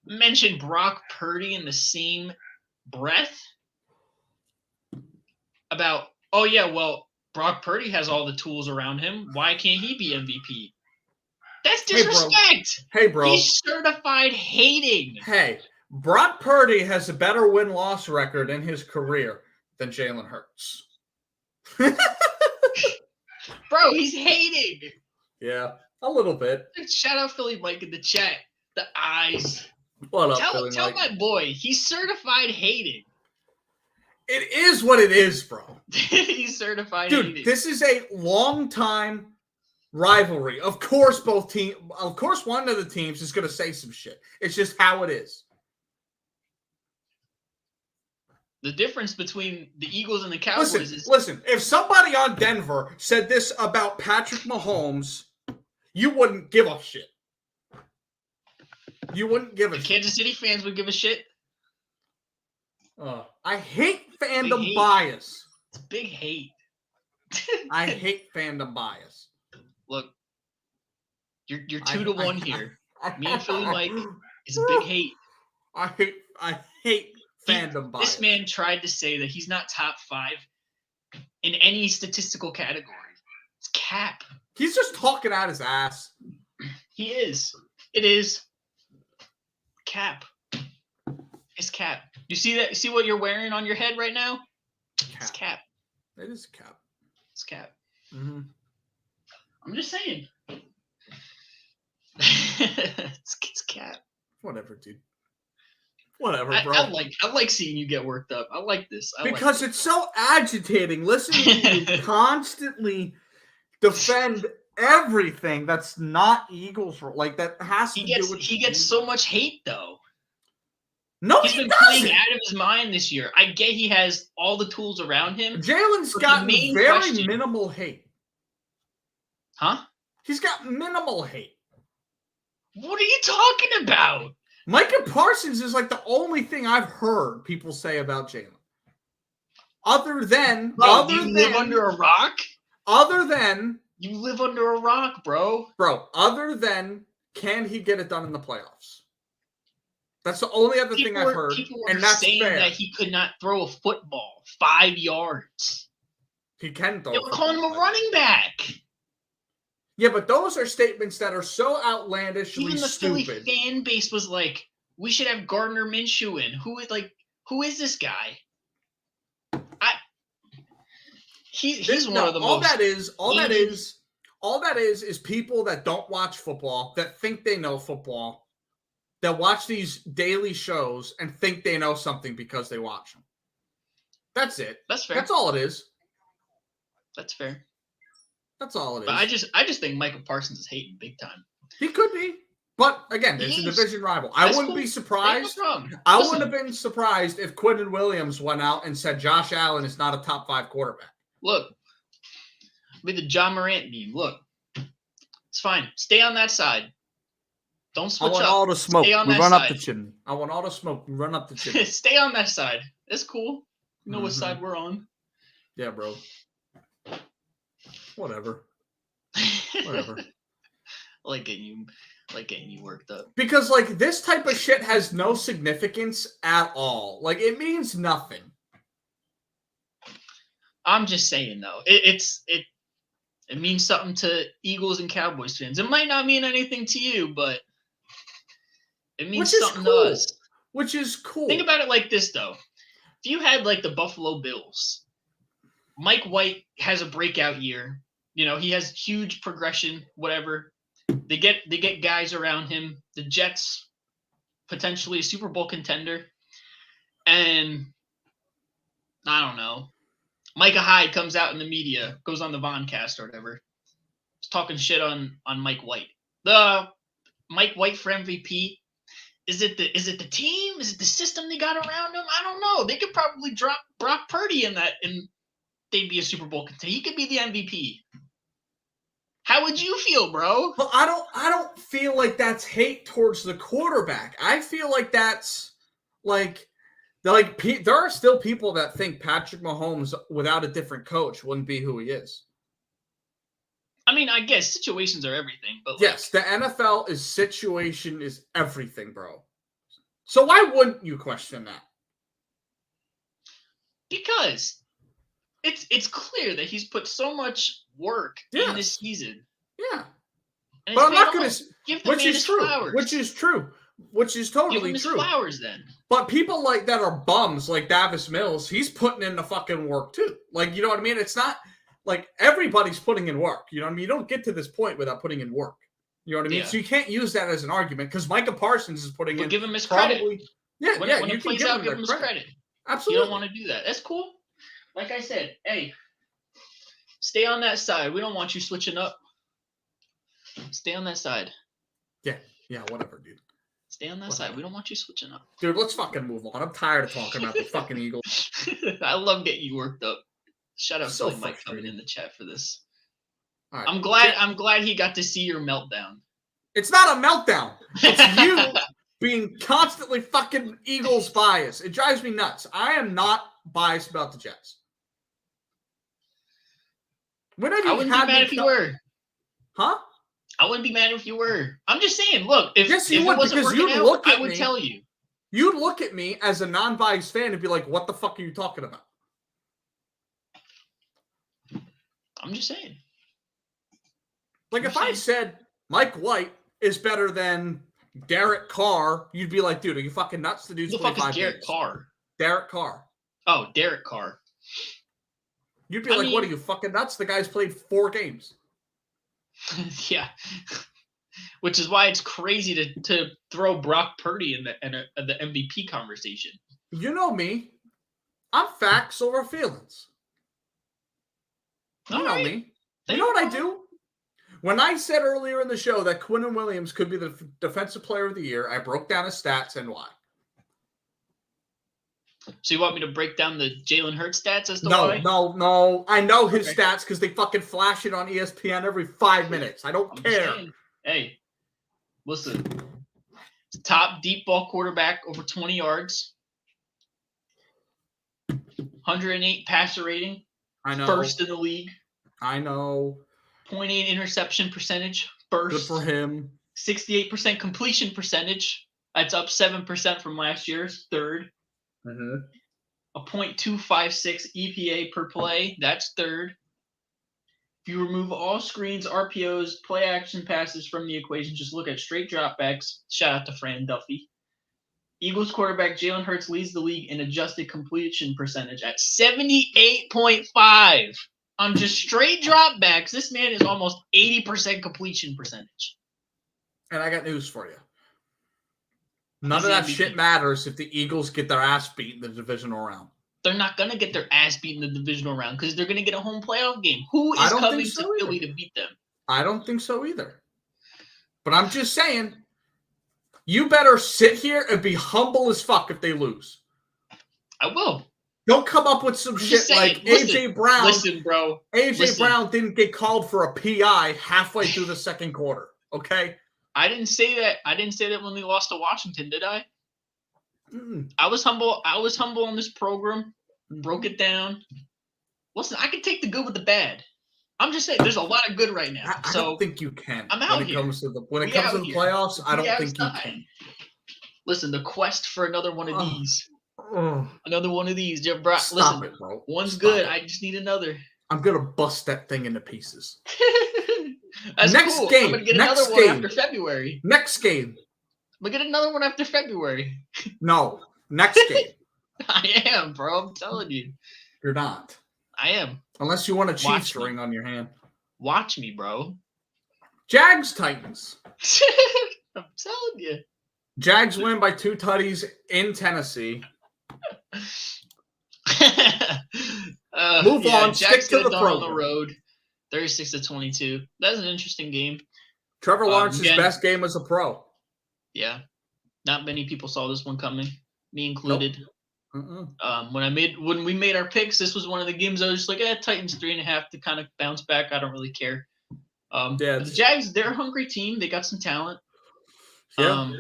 mention Brock Purdy in the same breath about, oh yeah, well, Brock Purdy has all the tools around him. Why can't he be MVP? That's disrespect. Hey, bro. He's certified hating. Hey, Brock Purdy has a better win-loss record in his career than Jalen Hurts. Bro, he's hating. Yeah, a little bit. Shout out Philly Mike in the chat. The eyes. What up, Tell Philly Mike? my boy, he's certified hating. It is what it is, bro. He's certified hating. Dude, this is a long-time rivalry. Of course, one of the teams is going to say some shit. It's just how it is. The difference between the Eagles and the Cowboys is... Listen, if somebody on Denver said this about Patrick Mahomes, you wouldn't give a shit. You wouldn't give a shit. Kansas City fans would give a shit. I hate fandom bias. It's big hate. I hate fandom bias. Look, you're 2-1 here. Me and Philly Mike is a big hate. I hate fandom bias. This man tried to say that he's not top 5 in any statistical category. It's cap. He's just talking out his ass. He is. It is cap. It's cap. You see that? See what you're wearing on your head right now? Cap. It's cap. It is cap. It's cap. Mm-hmm. I'm just saying. It's cap. Whatever, dude. Whatever, bro. I like seeing you get worked up. I like this. Because it's so agitating listening to you constantly defend everything that's not Eagles. Like, that has to do with... He gets so much hate, though. No, he's been playing out of his mind this year. I get he has all the tools around him. Jalen's gotten very minimal hate. Huh? He's got minimal hate. What are you talking about? Micah Parsons is like the only thing I've heard people say about Jalen. Other than... you live under a rock? Other than... You live under a rock, bro. Bro, other than, can he get it done in the playoffs? That's the only other thing I've heard, and that's saying fair. That he could not throw a football 5 yards. He can throw. They were calling him a running back. Yeah, but those are statements that are so outlandishly Even the stupid. Philly fan base was like, "We should have Gardner Minshew in." Who is this guy? He's one of the all most. All that is people that don't watch football, that think they know football, that watch these daily shows and think they know something because they watch them. That's it. That's fair. That's all it is. That's fair. That's all it is. But I just think Micah Parsons is hating big time. He could be. But again, it's a division rival. I wouldn't be surprised. I wouldn't have been surprised if Quinton Williams went out and said Josh Allen is not a top 5 quarterback. Look, with the John Morant meme. Look, it's fine. Stay on that side. Don't switch up. I want all the smoke. We run up the chimney. I want all the smoke. We run up the chimney. Stay on that side. It's cool. You know what side we're on. Yeah, bro. Whatever. Whatever. like getting you worked up. Because like this type of shit has no significance at all. Like it means nothing. I'm just saying though, it means something to Eagles and Cowboys fans. It might not mean anything to you, but it means something to us. Which is cool. Think about it like this though. If you had like the Buffalo Bills, Mike White has a breakout year. You know, he has huge progression, whatever. They get guys around him. The Jets, potentially a Super Bowl contender. And I don't know. Micah Hyde comes out in the media, goes on the Voncast or whatever. He's talking shit on Mike White. The Mike White for MVP. Is it the team? Is it the system they got around him? I don't know. They could probably drop Brock Purdy in that and they'd be a Super Bowl contender. He could be the MVP. How would you feel, bro? Well, I don't feel like that's hate towards the quarterback. I feel like that's like there are still people that think Patrick Mahomes without a different coach wouldn't be who he is. I mean, I guess situations are everything, but yes, the NFL situation is everything, bro. So why wouldn't you question that? Because it's clear that he's put so much work in this season. Yeah. And but I'm not going to to, which is true, flowers. which is true, which is totally Give him his true. Flowers then. But people like that are bums, like Davis Mills. He's putting in the fucking work too. Like, you know what I mean? It's not like everybody's putting in work. You know what I mean? You don't get to this point without putting in work. You know what I mean? Yeah. So you can't use that as an argument because Micah Parsons is putting in. Give him his credit. Yeah, when you it plays out, give him his credit. Absolutely. You don't want to do that. That's cool. Like I said, hey, stay on that side. We don't want you switching up. Stay on that side. Yeah, whatever, dude. Stay on that side. We don't want you switching up. Dude, let's fucking move on. I'm tired of talking about the fucking Eagles. I love getting you worked up. Shout out to Mike coming in the chat for this. All right. I'm glad he got to see your meltdown. It's not a meltdown. It's you being constantly fucking Eagles biased. It drives me nuts. I am not biased about the Jets. I wouldn't be mad if you were. Huh? I wouldn't be mad if you were. I'm just saying, look, if you would, it wasn't working out, I would tell you. You'd look at me as a non-biased fan and be like, what the fuck are you talking about? I'm just saying. Like, if I said Mike White is better than Derek Carr, you'd be like, dude, are you fucking nuts? The dude's 25 is Derek Carr? Derek Carr. Oh, Derek Carr. You'd be like, what are you, fucking nuts? The guy's played 4 games. Yeah. Which is why it's crazy to throw Brock Purdy in the MVP conversation. You know me. I'm facts over feelings. You know me. You know what I do? When I said earlier in the show that Quinnen Williams could be the defensive player of the year, I broke down his stats and why. So you want me to break down the Jalen Hurts stats as to why? No. I know his stats because they fucking flash it on ESPN every 5 minutes. I don't care. Hey, listen. Top deep ball quarterback, over 20 yards. 108 passer rating. I know. First in the league. I know. 0.8 interception percentage. First. Good for him. 68% completion percentage. That's up 7% from last year's. Third. Mm-hmm. A .256 EPA per play. That's third. If you remove all screens, RPOs, play action passes from the equation, just look at straight dropbacks. Shout out to Fran Duffy. Eagles quarterback Jalen Hurts leads the league in adjusted completion percentage at 78.5. On just straight dropbacks, this man is almost 80% completion percentage. And I got news for you. None of that shit matters if the Eagles get their ass beat in the divisional round. They're not going to get their ass beat in the divisional round because they're going to get a home playoff game. Who is coming to Philly to beat them? I don't think so either. But I'm just saying, you better sit here and be humble as fuck if they lose. I will. Don't come up with some shit like AJ Brown. Listen, bro. AJ Brown didn't get called for a PI halfway through the second quarter. Okay? I didn't say that. I didn't say that when we lost to Washington, did I? I was humble. I was humble on this program. Broke it down. Listen, I can take the good with the bad. I'm just saying, there's a lot of good right now. I So don't think you can. I'm out here. When it comes to the playoffs, I don't think you can. Listen, the quest for another one of these. Oh. Another one of these. Bro, Stop listen, it, bro. One's Stop good. it. I just need another. I'm gonna bust that thing into pieces. That's Next cool. game. I'm gonna get Next another game. one after February. Next game. I'm gonna get another one after February. No. Next game. I am, bro. I'm telling you. You're not. I am. Unless you want a Chiefs ring on your hand. Watch me, bro. Jags Titans. I'm telling you. Jags win by 2 tutties in Tennessee. Move on. Stick to the program. On the road, 36-22. That's an interesting game. Trevor Lawrence's best game as a pro. Yeah, not many people saw this one coming, me included. Nope. When we made our picks, this was one of the games I was just like, Titans 3.5 to kind of bounce back. I don't really care. The Jags, they're a hungry team. They got some talent. Yeah.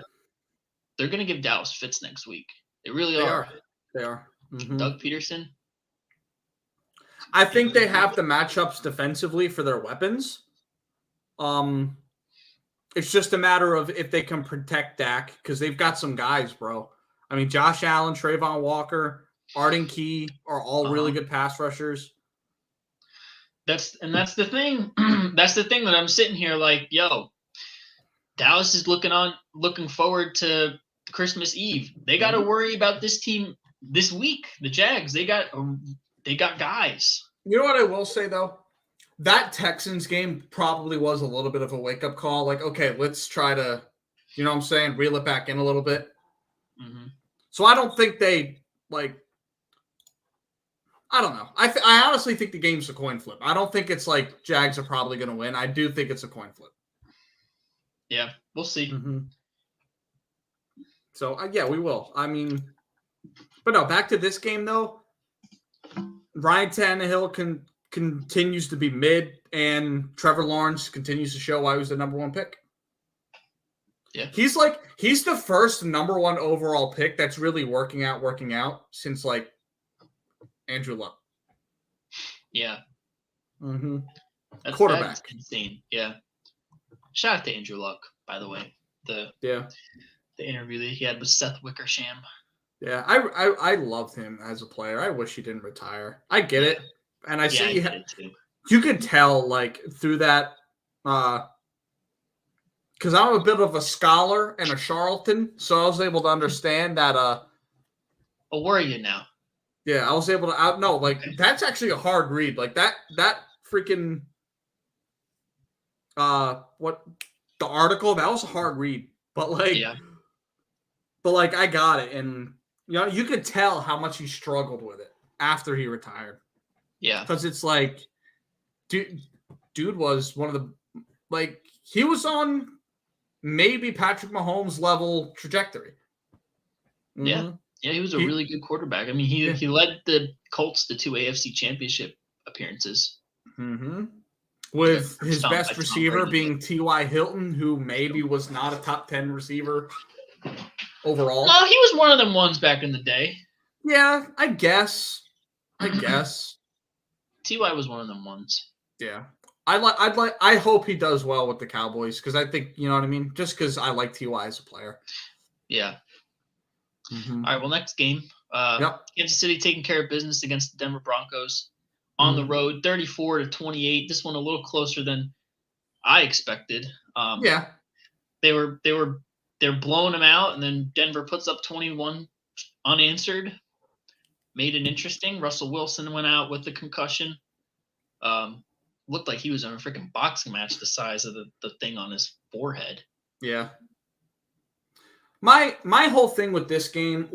They're gonna give Dallas fits next week. They really are. They are. Mm-hmm. Doug Peterson. I think they have the matchups defensively for their weapons. It's just a matter of if they can protect Dak, because they've got some guys, bro. I mean, Josh Allen, Trayvon Walker, Arden Key are all really good pass rushers. That's the thing. That's the thing that I'm sitting here like, yo, Dallas is looking forward to Christmas Eve. They got to worry about this team this week. The Jags, they got guys. You know what I will say though? That Texans game probably was a little bit of a wake-up call. Like, okay, let's try to, you know what I'm saying, reel it back in a little bit. Mm-hmm. So I don't think they, I don't know. I honestly think the game's a coin flip. I don't think it's like Jags are probably going to win. I do think it's a coin flip. Yeah, we'll see. Mm-hmm. So, yeah, we will. I mean, but no, back to this game, though. Ryan Tannehill continues to be mid, and Trevor Lawrence continues to show why he was the number 1 pick. Yeah. He's the first number 1 overall pick that's really working out since, Andrew Luck. Yeah. Mm-hmm. Quarterback. That's insane. Yeah. Shout out to Andrew Luck, by the way. The interview that he had with Seth Wickersham. Yeah, I loved him as a player. I wish he didn't retire. I get it. And I see you could tell through that because I'm a bit of a scholar and a charlatan, so I was able to understand that Oh, where are you now? Yeah, I was able to that's actually a hard read. That freaking what the article, that was a hard read. But I got it, and you could tell how much he struggled with it after he retired. Yeah. Because it's dude was one of the he was on maybe Patrick Mahomes level trajectory. Mm-hmm. Yeah. Yeah, he was a really good quarterback. I mean, he led the Colts to 2 AFC championship appearances. Mm-hmm. With his best receiver being T.Y. Hilton, who maybe was not a top 10 receiver overall. No, he was one of them ones back in the day. Yeah, I guess. T.Y. was one of them ones. Yeah. I hope he does well with the Cowboys, because I think, you know what I mean? Just because I like T.Y. as a player. Yeah. Mm-hmm. All right, well, next game. Kansas City taking care of business against the Denver Broncos on the road, 34-28. This one a little closer than I expected. They're blowing them out, and then Denver puts up 21 unanswered. Made it interesting. Russell Wilson went out with the concussion. Looked like he was in a freaking boxing match the size of the thing on his forehead. Yeah. My whole thing with this game,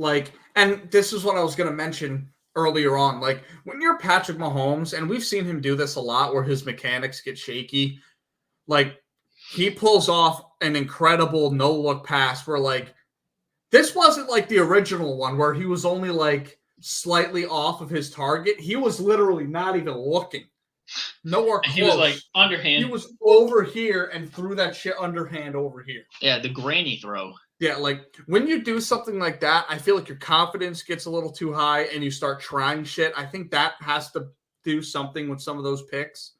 and this is what I was going to mention earlier on, when you're Patrick Mahomes, and we've seen him do this a lot where his mechanics get shaky, he pulls off an incredible no-look pass where, this wasn't the original one where he was only, slightly off of his target. He was literally not even looking. Nowhere close. He was, underhand. He was over here and threw that shit underhand over here. Yeah, the granny throw. Yeah, when you do something like that, I feel like your confidence gets a little too high and you start trying shit. I think that has to do something with some of those picks.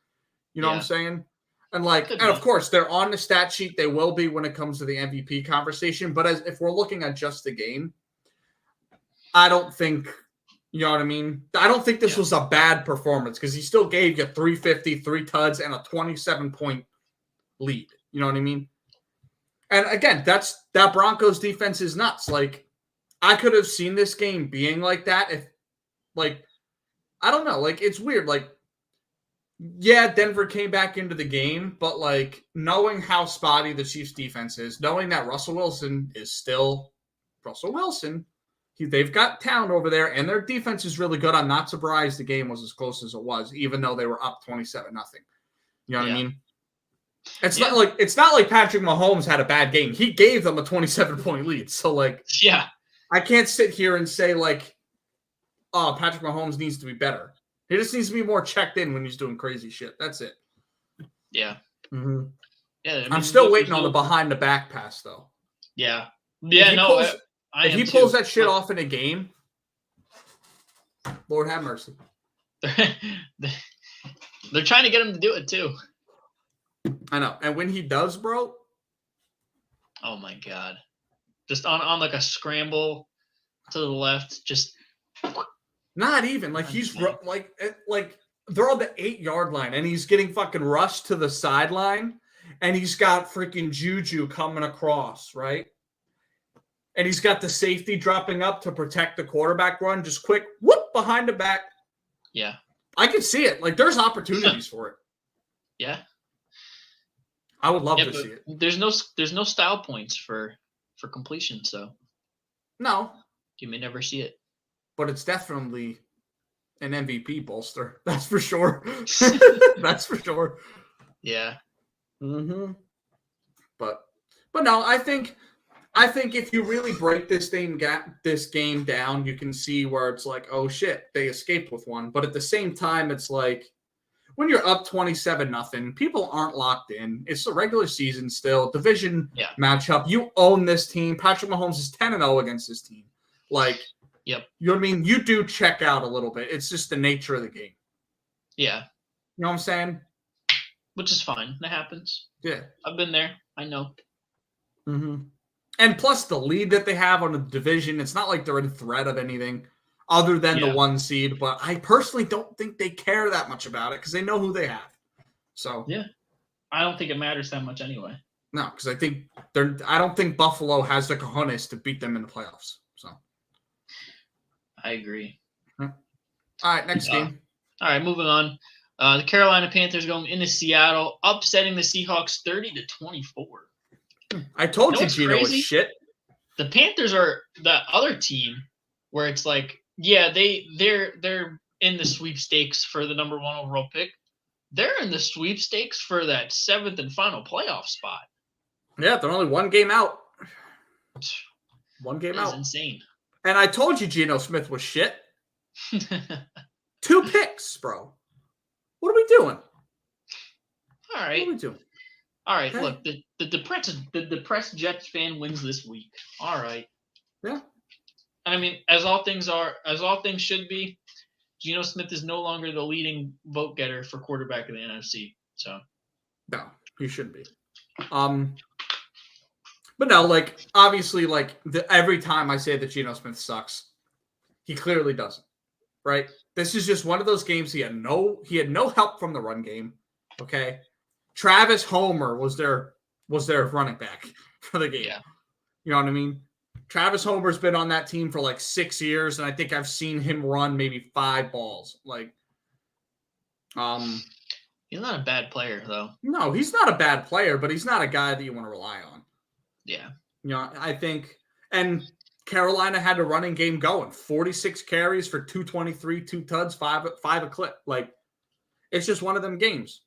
You know what I'm Yeah. saying? And Could of be. course, they're on the stat sheet. They will be when it comes to the MVP conversation. But if we're looking at just the game, I don't think, you know what I mean? I don't think this was a bad performance because he still gave you 350, 3 tuds, and a 27-point lead. You know what I mean? And again, that Broncos defense is nuts. Like, I could have seen this game being like that if, like, I don't know. Like, it's weird. Like, yeah, Denver came back into the game, but like knowing how spotty the Chiefs defense is, knowing that Russell Wilson is still Russell Wilson, they've got talent over there, and their defense is really good. I'm not surprised the game was as close as it was, even though they were up 27-0. You know what I mean? It's not like Patrick Mahomes had a bad game. He gave them a 27-point lead. So like, I can't sit here and say like, oh, Patrick Mahomes needs to be better. He just needs to be more checked in when he's doing crazy shit. That's it. Yeah. Mm-hmm. Yeah. I mean, I'm still waiting on the behind the back pass though. Yeah. Yeah. If he pulls that shit off in a game, Lord have mercy. They're trying to get him to do it too. I know. And when he does, bro. Oh my God. Just on like a scramble to the left, just. Not even like he's like they're on the 8-yard line and he's getting fucking rushed to the sideline and he's got freaking Juju coming across, right? And he's got the safety dropping up to protect the quarterback run, just quick whoop behind the back. Yeah. I can see it. Like there's opportunities for it. Yeah. I would love to see it. There's no style points for completion, so no. You may never see it. But it's definitely an MVP bolster. That's for sure. That's for sure. Yeah. Mm-hmm. But no, I think if you really break this game down, you can see where it's like, oh shit, they escaped with one. But at the same time, it's like when you're up 27-0, people aren't locked in. It's the regular season still, division matchup. You own this team. Patrick Mahomes is 10-0 against this team. Like, yep. You know what I mean? You do check out a little bit. It's just the nature of the game. Yeah. You know what I'm saying? Which is fine. That happens. Yeah. I've been there. I know. Mm-hmm. And plus the lead that they have on the division, it's not like they're in threat of anything other than the 1 seed. But I personally don't think they care that much about it because they know who they have. So yeah. I don't think it matters that much anyway. No, because I don't think Buffalo has the cojones to beat them in the playoffs. So I agree. All right, next game. All right, moving on. The Carolina Panthers going into Seattle, upsetting the Seahawks 30-24. I told you Gino was shit. The Panthers are the other team where it's like, yeah, they're in the sweepstakes for the number 1 overall pick. They're in the sweepstakes for that 7th and final playoff spot. Yeah, they're only 1 game out. 1 game out. That's insane. And I told you Geno Smith was shit. 2 picks, bro. What are we doing? All right. What are we doing? All right, okay. Look, the depressed Jets fan wins this week. All right. Yeah. I mean, as all things should be, Geno Smith is no longer the leading vote getter for quarterback in the NFC. So. No, he shouldn't be. But no, like obviously, like every time I say that Geno Smith sucks, he clearly doesn't. Right? This is just one of those games he had no help from the run game. Okay. Travis Homer was their running back for the game. Yeah. You know what I mean? Travis Homer's been on that team for like 6 years, and I think I've seen him run maybe 5 balls. Like, he's not a bad player though. No, he's not a bad player, but he's not a guy that you want to rely on. Yeah. You know, I think, and Carolina had a running game going. 46 carries for 223, 2 tuds, 5 a clip. Like, it's just one of them games.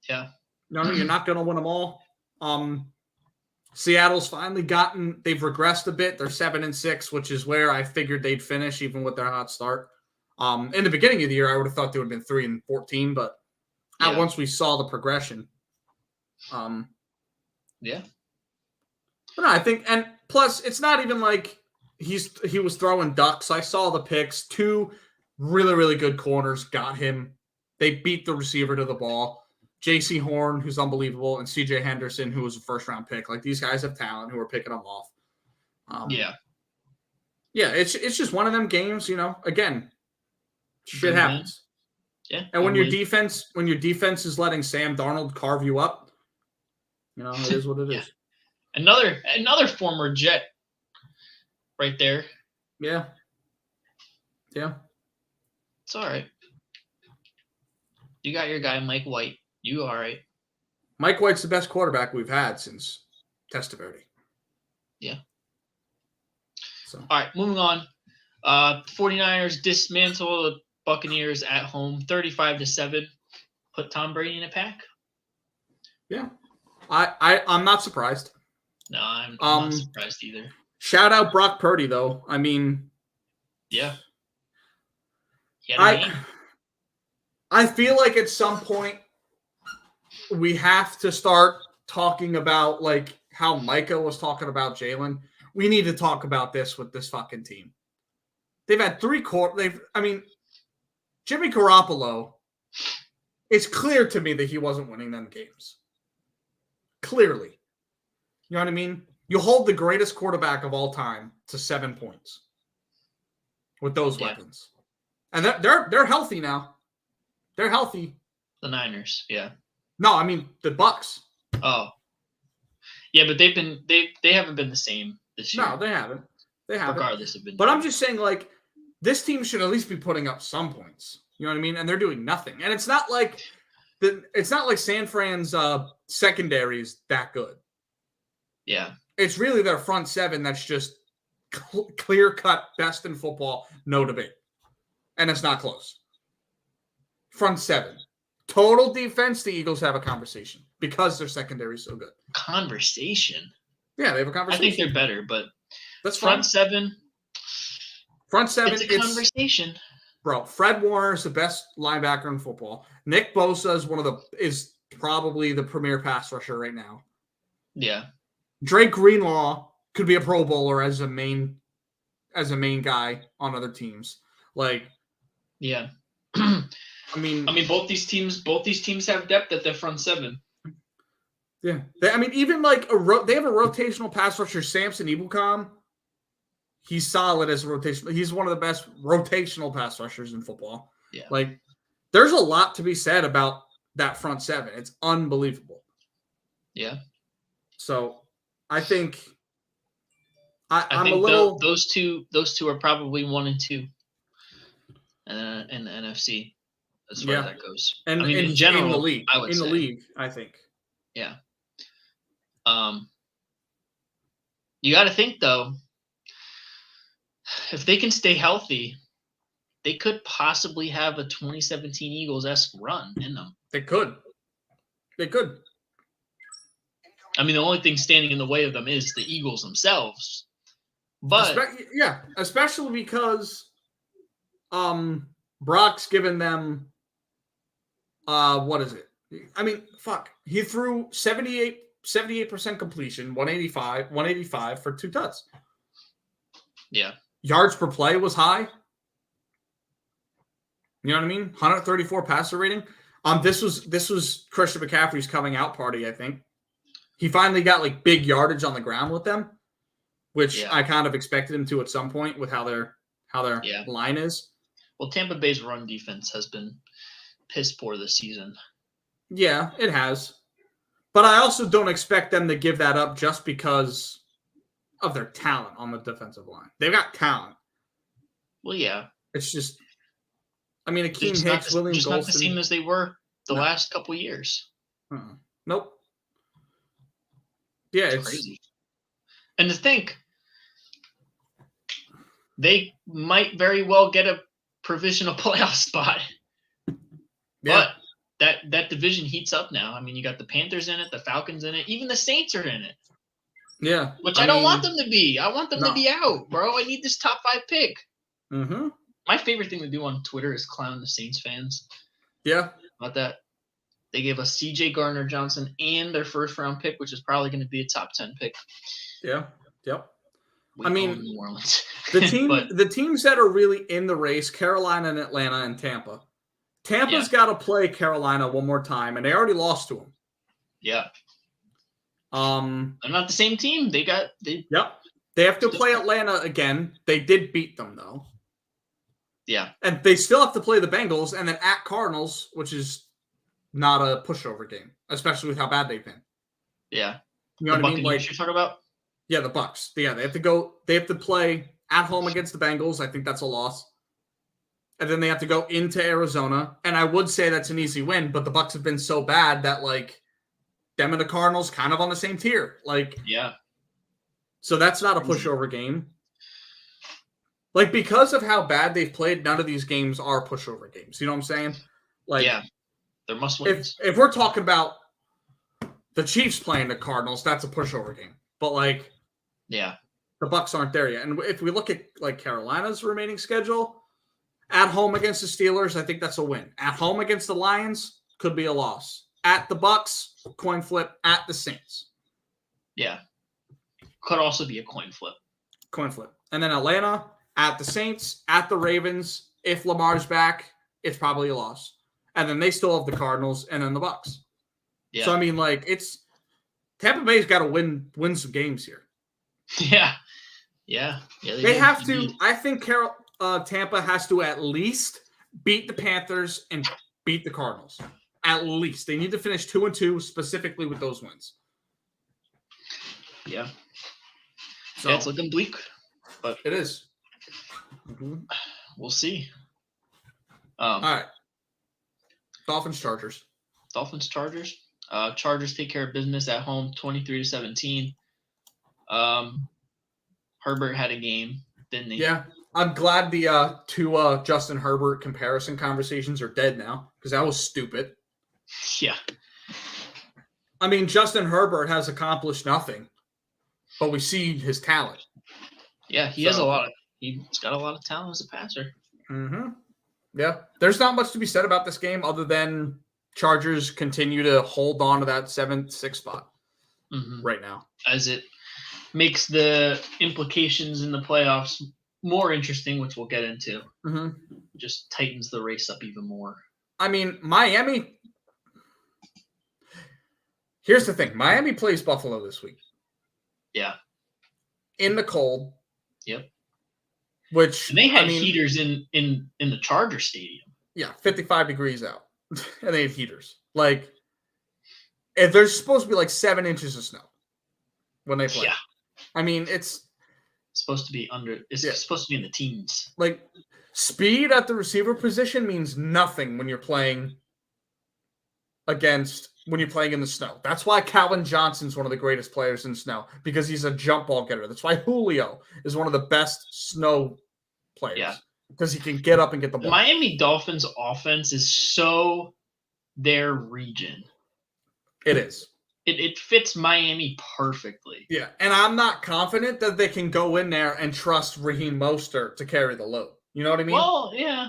Yeah. No, you're not going to win them all. Seattle's finally they've regressed a bit. They're 7-6, which is where I figured they'd finish, even with their hot start. In the beginning of the year, I would have thought they would have been 3-14, but once we saw the progression. Yeah. But no, I think, and plus, it's not even like he was throwing ducks. I saw the picks. 2 Really, really good corners got him. They beat the receiver to the ball. J.C. Horn, who's unbelievable, and C.J. Henderson, who was a first-round pick. Like, these guys have talent who are picking them off. Yeah. Yeah, it's just one of them games, Again, shit happens. Yeah. And when your defense is letting Sam Darnold carve you up, it is what it is. Another former Jet right there. Yeah. Yeah. It's all right. You got your guy, Mike White. You all right. Mike White's the best quarterback we've had since Testaverde. Yeah. So. All right, moving on. 49ers dismantle the Buccaneers at home, 35-7. Put Tom Brady in a pack. Yeah. I'm not surprised. No, I'm not surprised either. Shout out Brock Purdy, though. I mean, yeah. I feel like at some point we have to start talking about like how Micah was talking about Jalen. We need to talk about this with this fucking team. They've had Jimmy Garoppolo. It's clear to me that he wasn't winning them games. Clearly. You know what I mean? You hold the greatest quarterback of all time to 7 points with those weapons. And they're healthy now. They're healthy. The Niners, yeah. No, I mean the Bucks. Oh. Yeah, but they haven't been the same this year. No, they haven't. Regardless of But I'm just saying, like, this team should at least be putting up some points. You know what I mean? And they're doing nothing. And it's not like San Fran's secondary is that good. Yeah. It's really their front seven that's just clear-cut best in football, no debate. And it's not close. Front seven. Total defense, the Eagles have a conversation because their secondary is so good. Conversation? Yeah, they have a conversation. I think they're better, but that's front seven. Front seven, it's a conversation. Bro, Fred Warner is the best linebacker in football. Nick Bosa is probably the premier pass rusher right now. Yeah. Drake Greenlaw could be a Pro Bowler as a main guy on other teams. Like, yeah. I mean, both these teams have depth at their front seven. Yeah, even like they have a rotational pass rusher, Samson Ebukam. He's solid as a rotation. He's one of the best rotational pass rushers in football. Yeah, like there's a lot to be said about that front seven. It's unbelievable. Yeah. So I think I'm think a little. Those two are probably 1 and 2 in the NFC as far as that goes. And in general, in the league, I would say. the league, I think. Yeah. You got to think though, if they can stay healthy, they could possibly have a 2017 Eagles-esque run in them. They could. I mean, the only thing standing in the way of them is the Eagles themselves. But especially because Brock's given them what is it? I mean, fuck. He threw 78% completion, 185 for 2 touchdowns. Yeah. Yards per play was high. You know what I mean? 134 passer rating. This was Christian McCaffrey's coming out party, I think. He finally got like big yardage on the ground with them, which I kind of expected him to at some point with how their line is. Well, Tampa Bay's run defense has been piss poor this season. Yeah, it has. But I also don't expect them to give that up just because of their talent on the defensive line. They've got talent. Well, yeah. It's just, Akeem Hicks, William Golston. Not the same as they were the last couple of years. Nope. Yeah, it's crazy. And to think, they might very well get a provisional playoff spot. Yeah. But that division heats up now. I mean, you got the Panthers in it, the Falcons in it, even the Saints are in it. Yeah. Which I don't want them to be. I want them to be out, bro. I need this top 5 pick. Mm-hmm. My favorite thing to do on Twitter is clown the Saints fans. Yeah. About that. They gave us C.J. Gardner-Johnson and their first-round pick, which is probably going to be a top 10 pick. Yeah. Yep. I mean, own New Orleans. the teams that are really in the race, Carolina and Atlanta and Tampa. Tampa's got to play Carolina one more time, and they already lost to them. Yeah. They're not the same team. Yep. They have to play Atlanta again. They did beat them, though. Yeah. And they still have to play the Bengals, and then at Cardinals, which is not a pushover game, especially with how bad they've been. Yeah. You know what I mean? Like, you're talking about? Yeah, the Bucs. Yeah, they have to play at home against the Bengals. I think that's a loss. And then they have to go into Arizona. And I would say that's an easy win, but the Bucs have been so bad that, like, them and the Cardinals kind of on the same tier. Like, yeah. So that's not a pushover game. Like, because of how bad they've played, none of these games are pushover games. You know what I'm saying? Like, yeah, they're must wins. If we're talking about the Chiefs playing the Cardinals, that's a pushover game. But, like, yeah, the Bucs aren't there yet. And if we look at, like, Carolina's remaining schedule, at home against the Steelers, I think that's a win. At home against the Lions, could be a loss. At the Bucs, coin flip. At the Saints. Yeah. Could also be a coin flip. Coin flip. And then Atlanta, at the Saints, at the Ravens. If Lamar's back, it's probably a loss. And then they still have the Cardinals and then the Bucs. Yeah. So, I mean, like, it's Tampa Bay's got to win some games here. Yeah. Yeah. They have to. I think Tampa has to at least beat the Panthers and beat the Cardinals. At least. They need to finish 2-2 specifically with those wins. Yeah. So, it's looking bleak. But it is. Mm-hmm. We'll see. All right. Dolphins, Chargers. Chargers take care of business at home, 23-17. Herbert had a game, didn't he? Yeah. I'm glad the two Justin Herbert comparison conversations are dead now because that was stupid. Yeah. I mean, Justin Herbert has accomplished nothing, but we see his talent. Yeah, he's got a lot of talent as a passer. Mm-hmm. Yeah. There's not much to be said about this game other than Chargers continue to hold on to that 7-6 spot right now. As it makes the implications in the playoffs more interesting, which we'll get into. Mm-hmm. Just tightens the race up even more. I mean, Miami. Here's the thing. Miami plays Buffalo this week. Yeah. In the cold. Yep. Which and they had heaters in the Charger Stadium. Yeah, 55 degrees out. And they have heaters. Like, if there's supposed to be like 7 inches of snow when they play. Yeah. I mean, it's supposed to be supposed to be in the teens. Like, speed at the receiver position means nothing when you're playing in the snow. That's why Calvin Johnson's one of the greatest players in snow, because he's a jump ball getter. That's why Julio is one of the best snow players. Yeah. Because he can get up and get the ball. Miami Dolphins offense is so their region. It is. It fits Miami perfectly. Yeah, and I'm not confident that they can go in there and trust Raheem Mostert to carry the load. You know what I mean? Well, yeah.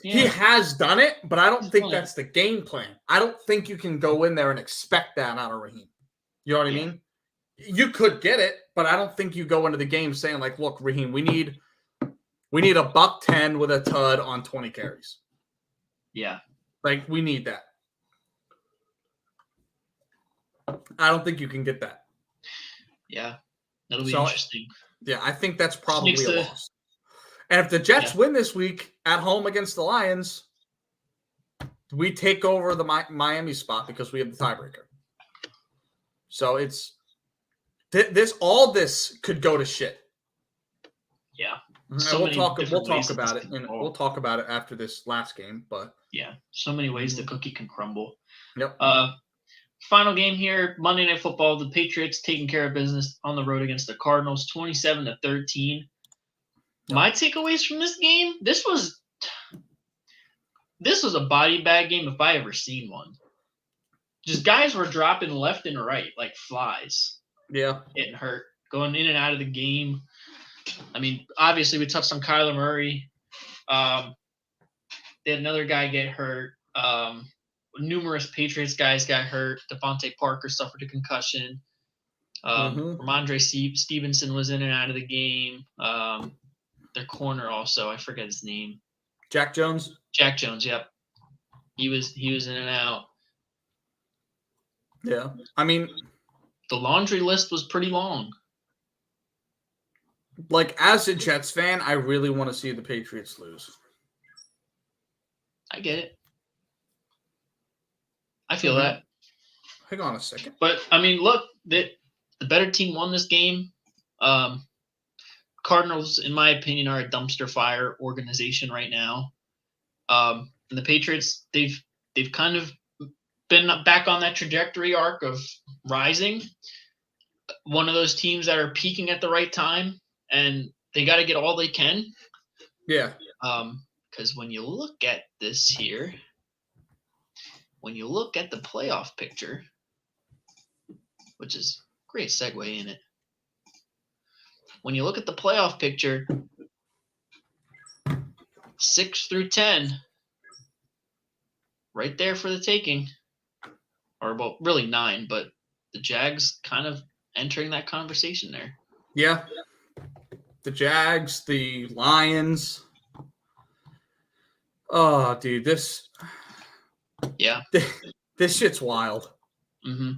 He has done it, but I don't think that's the game plan. I don't think you can go in there and expect that out of Raheem. You know what I mean? You could get it, but I don't think you go into the game saying, like, look, Raheem, we need $110 with a tud on 20 carries. Yeah. Like, we need that. I don't think you can get that. Yeah. That'll be interesting. Yeah, I think that's probably a loss. And if the Jets win this week at home against the Lions, we take over the Miami spot because we have the tiebreaker. So it's all this could go to shit. Yeah. So we'll talk about it. And we'll talk about it after this last game. But yeah, so many ways the cookie can crumble. Yep. Final game here, Monday Night Football. The Patriots taking care of business on the road against the Cardinals, 27-13. Yep. My takeaways from this game: this was a body bag game if I ever seen one. Just guys were dropping left and right like flies. Yeah, getting hurt, going in and out of the game. I mean, obviously we touched on Kyler Murray. They had another guy get hurt. Numerous Patriots guys got hurt. Devontae Parker suffered a concussion. Ramondre Stevenson was in and out of the game. Their corner also, I forget his name. Jack Jones. Jack Jones, yep. He was in and out. Yeah. I mean, the laundry list was pretty long. Like, as a Jets fan, I really want to see the Patriots lose. I get it. I feel that. Hang on a second. But, I mean, look, the better team won this game. Cardinals, in my opinion, are a dumpster fire organization right now. And the Patriots, they've kind of been back on that trajectory arc of rising. One of those teams that are peaking at the right time, and they got to get all they can. Yeah. Because when you look at this here, when you look at the playoff picture, which is a great segue in it. When you look at the playoff picture, 6 through 10, right there for the taking. Or, well, really 9, but the Jags kind of entering that conversation there. Yeah. The Jags, the Lions. Oh, dude, this. Yeah. This shit's wild. Mm-hmm.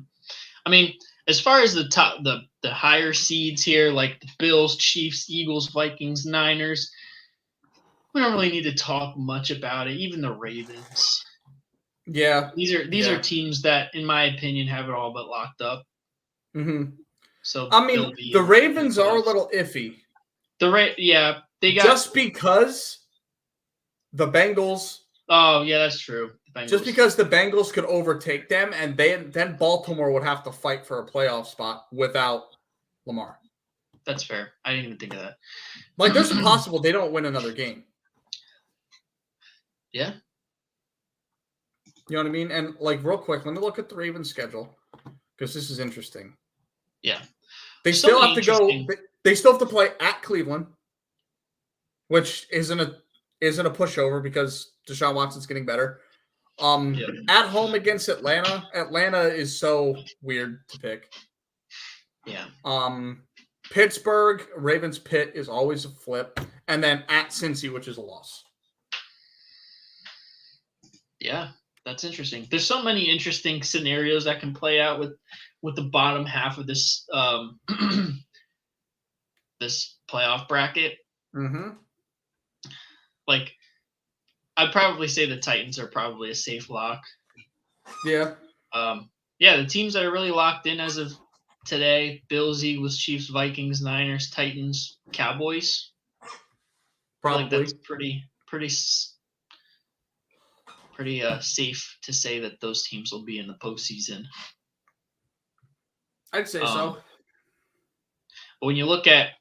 I mean, as far as the top, the higher seeds here, like the Bills, Chiefs, Eagles, Vikings, Niners, we don't really need to talk much about it. Even the Ravens. Yeah. These are teams that, in my opinion, have it all but locked up. Mm-hmm. So I mean, the Ravens are a little iffy. They got just because the Bengals. Oh yeah, that's true. Just because the Bengals could overtake them, and then Baltimore would have to fight for a playoff spot without Lamar. That's fair. I didn't even think of that. Like, there's a possible they don't win another game. Yeah. You know what I mean? And, like, real quick, let me look at the Ravens' schedule, because this is interesting. Yeah. They still have to go. They still have to play at Cleveland, which isn't a pushover because Deshaun Watson's getting better. At home against Atlanta. Atlanta is so weird to pick. Yeah. Pittsburgh, Ravens Pitt is always a flip. And then at Cincy, which is a loss. Yeah, that's interesting. There's so many interesting scenarios that can play out with the bottom half of this this playoff bracket. Mm-hmm. Like, I'd probably say the Titans are probably a safe lock. Yeah. The teams that are really locked in as of today: Bills, Eagles, Chiefs, Vikings, Niners, Titans, Cowboys. Probably. I feel like that's pretty safe to say that those teams will be in the postseason. I'd say so. But when you look at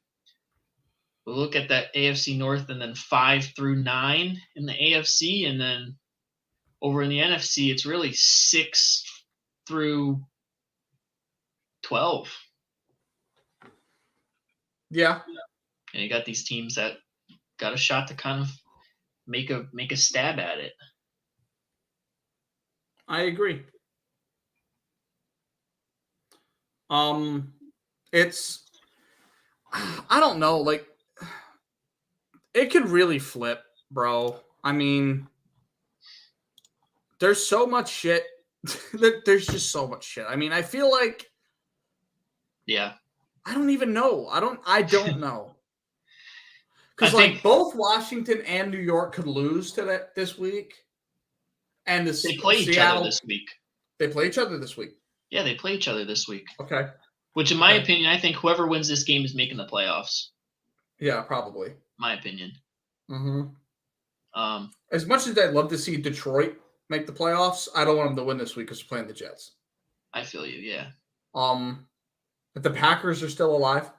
that AFC North, and then 5 through 9 in the AFC, and then over in the NFC, it's really 6 through 12. Yeah. And you got these teams that got a shot to kind of make a stab at it. I agree. It's, I don't know, like, it could really flip, bro. I mean, there's so much shit. There's just so much shit. I mean, I feel like, yeah, I don't even know. I don't know. Because, like, both Washington and New York could lose to that this week. And they play each other this week. They play each other this week. Yeah, they play each other this week. Okay. Which, in my opinion, I think whoever wins this game is making the playoffs. Yeah, probably. My opinion. Mm-hmm. As much as I'd love to see Detroit make the playoffs, I don't want them to win this week because they're playing the Jets. I feel you, yeah. But the Packers are still alive.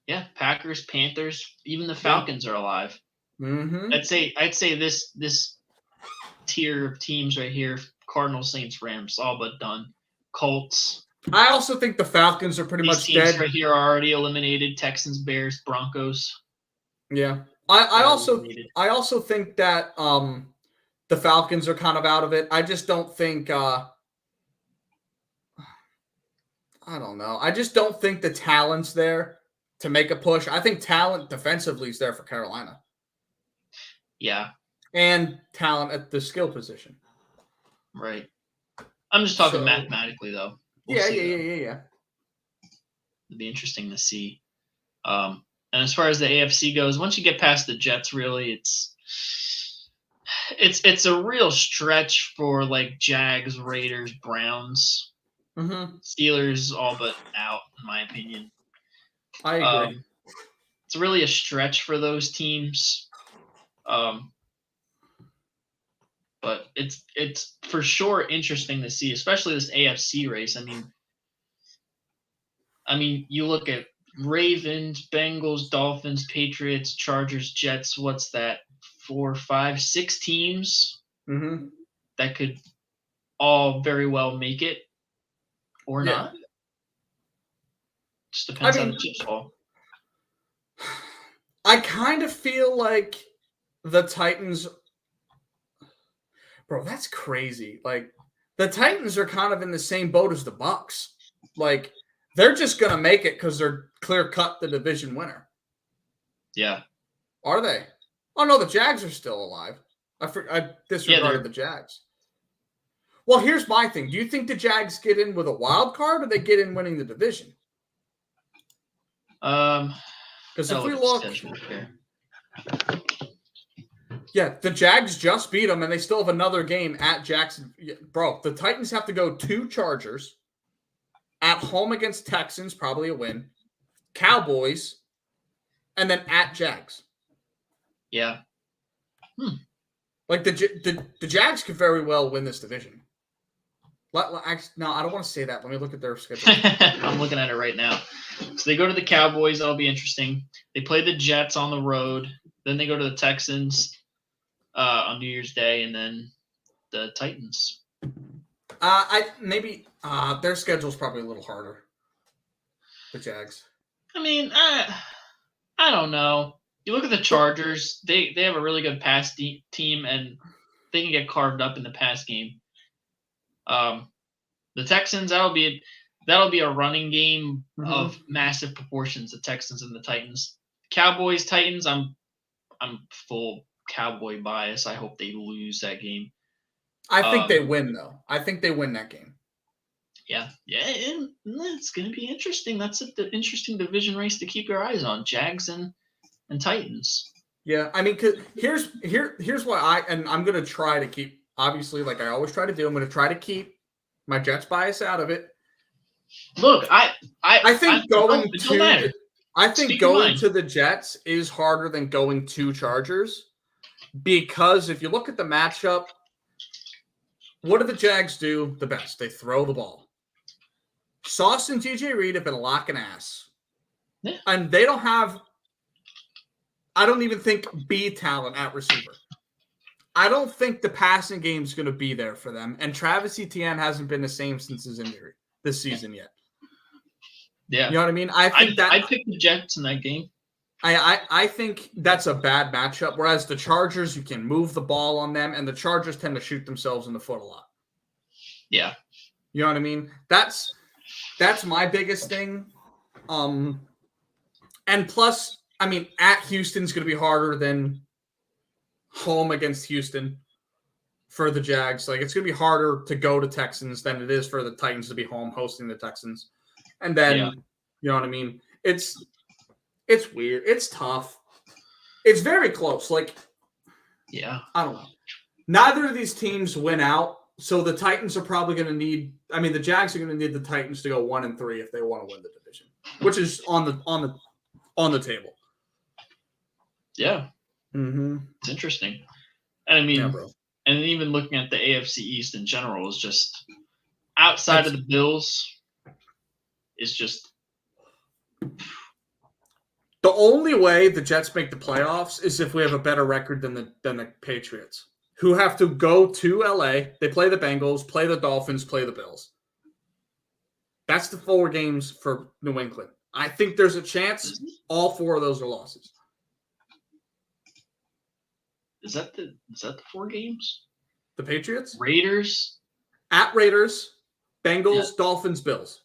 Yeah, Packers, Panthers, even the Falcons are alive. Mm-hmm. I'd say this tier of teams right here: Cardinals, Saints, Rams, all but done. Colts. I also think the Falcons are pretty much teams dead. Right here are already eliminated. Texans, Bears, Broncos. Yeah, I also think that the Falcons are kind of out of it. I just don't think. I don't know. I just don't think the talent's there to make a push. I think talent defensively is there for Carolina. Yeah. And talent at the skill position. Right. I'm just talking mathematically, though. Yeah. It'll be interesting to see. And as far as the AFC goes, once you get past the Jets, really, it's a real stretch for like Jags, Raiders, Browns, Steelers, all but out, in my opinion. I agree. It's really a stretch for those teams. But it's for sure interesting to see, especially this AFC race. I mean, you look at Ravens, Bengals, Dolphins, Patriots, Chargers, Jets. What's that? 4, 5, 6 teams that could all very well make it or not. Just depends how the chips fall. I kind of feel like the Titans. Bro, that's crazy. Like, the Titans are kind of in the same boat as the Bucs. Like, they're just going to make it because they're clear-cut the division winner. Yeah. Are they? Oh, no, the Jags are still alive. I disregarded the Jags. Well, here's my thing. Do you think the Jags get in with a wild card or they get in winning the division? Because if we look... Yeah, the Jags just beat them, and they still have another game at Jackson. Bro, the Titans have to go to Chargers, at home against Texans, probably a win, Cowboys, and then at Jags. Yeah. Like, the Jags could very well win this division. No, I don't want to say that. Let me look at their schedule. I'm looking at it right now. So they go to the Cowboys. That'll be interesting. They play the Jets on the road. Then they go to the Texans on New Year's Day, and then the Titans. Their schedule's probably a little harder. The Jags. I mean, I don't know. You look at the Chargers. They have a really good pass team, and they can get carved up in the pass game. The Texans, that'll be a running game of massive proportions. The Texans and the Titans. Cowboys, Titans. I'm full Cowboy bias. I hope they lose that game. I think they win, though. I think they win that game. Yeah, it's going to be interesting. That's an interesting division race to keep your eyes on. Jags and Titans. Yeah, I mean, here's why I'm going to try to keep, obviously, like I always try to do, I'm going to try to keep my Jets bias out of it. Look, I think going to the Jets is harder than going to Chargers because if you look at the matchup, what do the Jags do the best? They throw the ball. Sauce and DJ Reed have been locking ass. Yeah. And they don't have, I don't even think, B talent at receiver. I don't think the passing game is going to be there for them. And Travis Etienne hasn't been the same since his injury this season yet. Yeah. You know what I mean? I picked the Jets in that game. I think that's a bad matchup. Whereas the Chargers, you can move the ball on them, and the Chargers tend to shoot themselves in the foot a lot. Yeah. You know what I mean? That's my biggest thing. And plus, I mean, at Houston's going to be harder than home against Houston for the Jags. Like, it's going to be harder to go to Texans than it is for the Titans to be home hosting the Texans. And then, you know what I mean? It's weird. It's tough. It's very close. Like, yeah, I don't know. Neither of these teams win out. So the Titans are probably going to need, I mean, the Jags are going to need the Titans to go 1-3 if they want to win the division, which is on the table. Yeah. It's interesting. And I mean, and even looking at the AFC East in general is just outside of the Bills is just. The only way the Jets make the playoffs is if we have a better record than the Patriots, who have to go to LA. They play the Bengals, play the Dolphins, play the Bills. That's the 4 games for New England. I think there's a chance all 4 of those are losses. Is that the 4 games? The Patriots? Raiders? At Raiders, Bengals, Dolphins, Bills.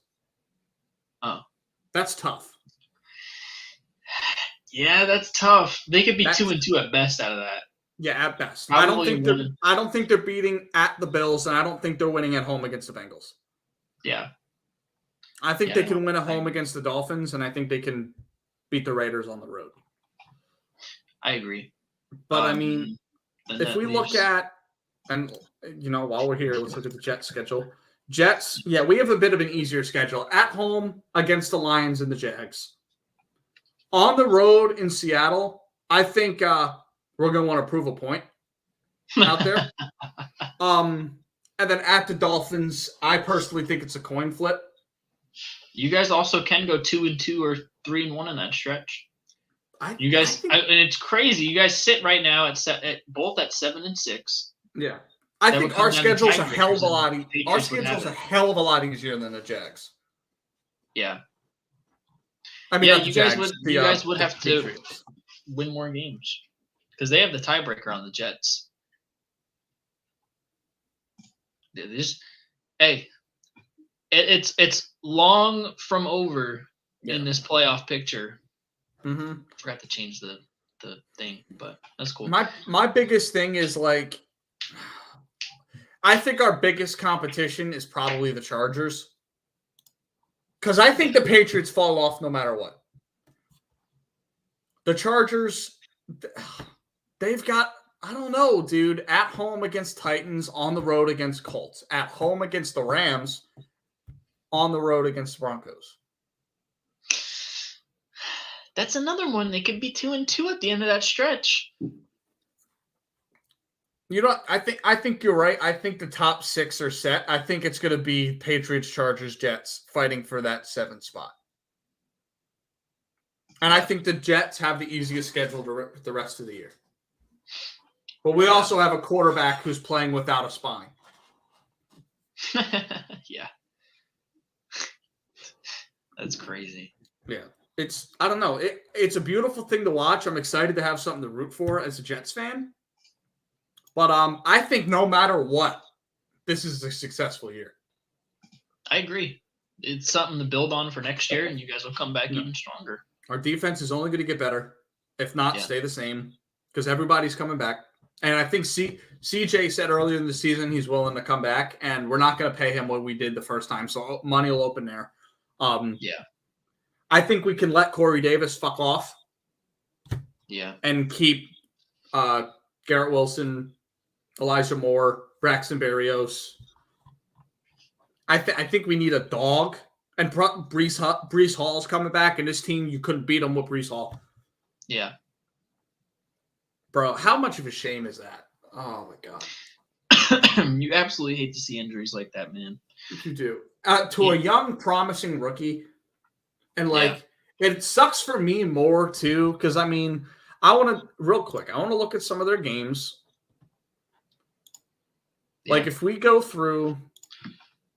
That's tough. Yeah, that's tough. They could be That's- 2-2 at best out of that. Yeah, at best. Probably I don't think they're beating at the Bills, and I don't think they're winning at home against the Bengals. Yeah. I think Yeah, they can win at I home agree. against the Dolphins, and I think they can beat the Raiders on the road. I agree. But I mean, then if that we look leaves- at, and while we're here, let's look at the Jets schedule. Jets, yeah, we have a bit of an easier schedule. At home against the Lions and the Jags. On the road in Seattle, I think we're going to want to prove a point out there. And then at the Dolphins, I personally think it's a coin flip. You guys also can go 2-2 or 3-1 in that stretch. You guys, and it's crazy. You guys sit right now at both at 7-6. Yeah, I That think would come our down to schedule's a hell of a tiebreakers, lot. and Our Patriots would have schedule's a it. hell of a lot easier than the Jags. Yeah, I mean, yeah. not the You guys Jags, would the have to Patriots. win more games because they have the tiebreaker on the Jets. It's long from over in this playoff picture. Mm-hmm. Forgot to change the thing, but that's cool. My biggest thing is like, I think our biggest competition is probably the Chargers. Because I think the Patriots fall off no matter what. The Chargers, they've got, I don't know, dude, at home against Titans, on the road against Colts, at home against the Rams, on the road against the Broncos. That's another one. They could be 2-2 at the end of that stretch. You know, I think you're right. I think the top 6 are set. I think it's going to be Patriots, Chargers, Jets fighting for that 7th spot. And I think the Jets have the easiest schedule the rest of the year. But we also have a quarterback who's playing without a spine. Yeah. That's crazy. Yeah. I don't know. It's a beautiful thing to watch. I'm excited to have something to root for as a Jets fan. But I think no matter what, this is a successful year. I agree. It's something to build on for next year, and you guys will come back even stronger. Our defense is only going to get better. If not, stay the same. Because everybody's coming back. And I think CJ said earlier in the season he's willing to come back, and we're not going to pay him what we did the first time. So money will open there. I think we can let Corey Davis fuck off. Yeah. And keep Garrett Wilson, Elijah Moore, Braxton Berrios. I think we need a dog. And Breece Hall's coming back, and this team, you couldn't beat them with Breece Hall. Yeah. Bro, how much of a shame is that? Oh, my God. You absolutely hate to see injuries like that, man. You do. To a young, promising rookie. And, it sucks for me more, too, because, I mean, I want to look at some of their games. Yeah. Like, if we go through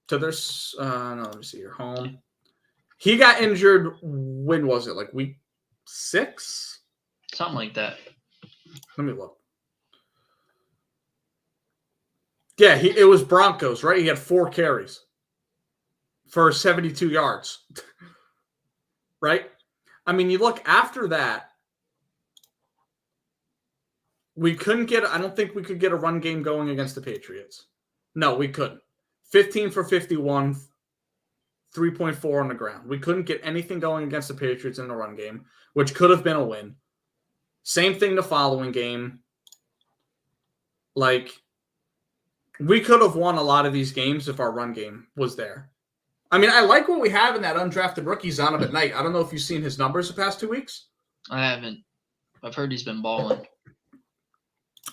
to this, let me see, your home. He got injured, when was it? Like, week 6? Something like that. Let me look. Yeah, it was Broncos, right? He had 4 carries for 72 yards. Right? I mean, you look after that, I don't think we could get a run game going against the Patriots. No, we couldn't. 15 for 51, 3.4 on the ground. We couldn't get anything going against the Patriots in the run game, which could have been a win. Same thing the following game. Like, we could have won a lot of these games if our run game was there. I mean, I like what we have in that undrafted rookie Zonovan at night. I don't know if you've seen his numbers the past 2 weeks. I haven't. I've heard he's been balling.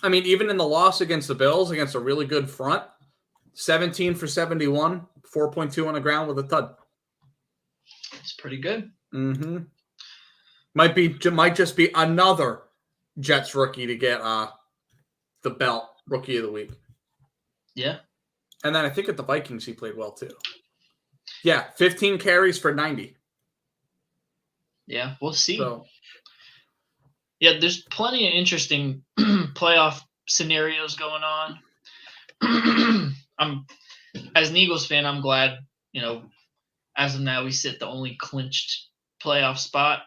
I mean, even in the loss against the Bills, against a really good front, 17 for 71, 4.2 on the ground with a tud. It's pretty good. Mm-hmm. Might just be another Jets rookie to get the belt, Rookie of the Week. Yeah. And then I think at the Vikings he played well too. Yeah, 15 carries for 90. Yeah, we'll see. So, yeah, there's plenty of interesting playoff scenarios going on. As an Eagles fan, I'm glad, as of now, we sit the only clinched playoff spot.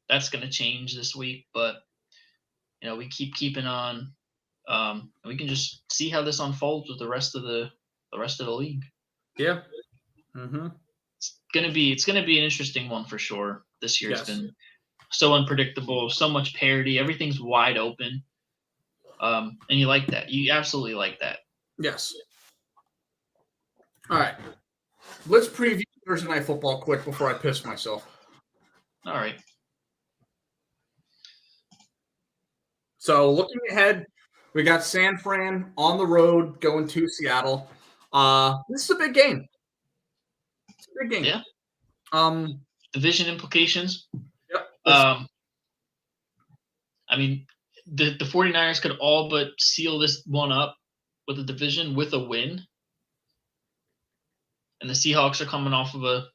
That's going to change this week, but we keeping on. We can just see how this unfolds with the rest of the league. Yeah. Mm-hmm. It's gonna be an interesting one for sure. This year Yes. It's been so unpredictable, so much parity. Everything's wide open, and you like that. You absolutely like that. Yes. All right. Let's preview Thursday Night Football quick before I piss myself. All right. So looking ahead, we got San Fran on the road going to Seattle. This is a big game. It's a big game. Yeah. Division implications. Yep. I mean, the 49ers could all but seal this one up with the division with a win. And the Seahawks are coming off of a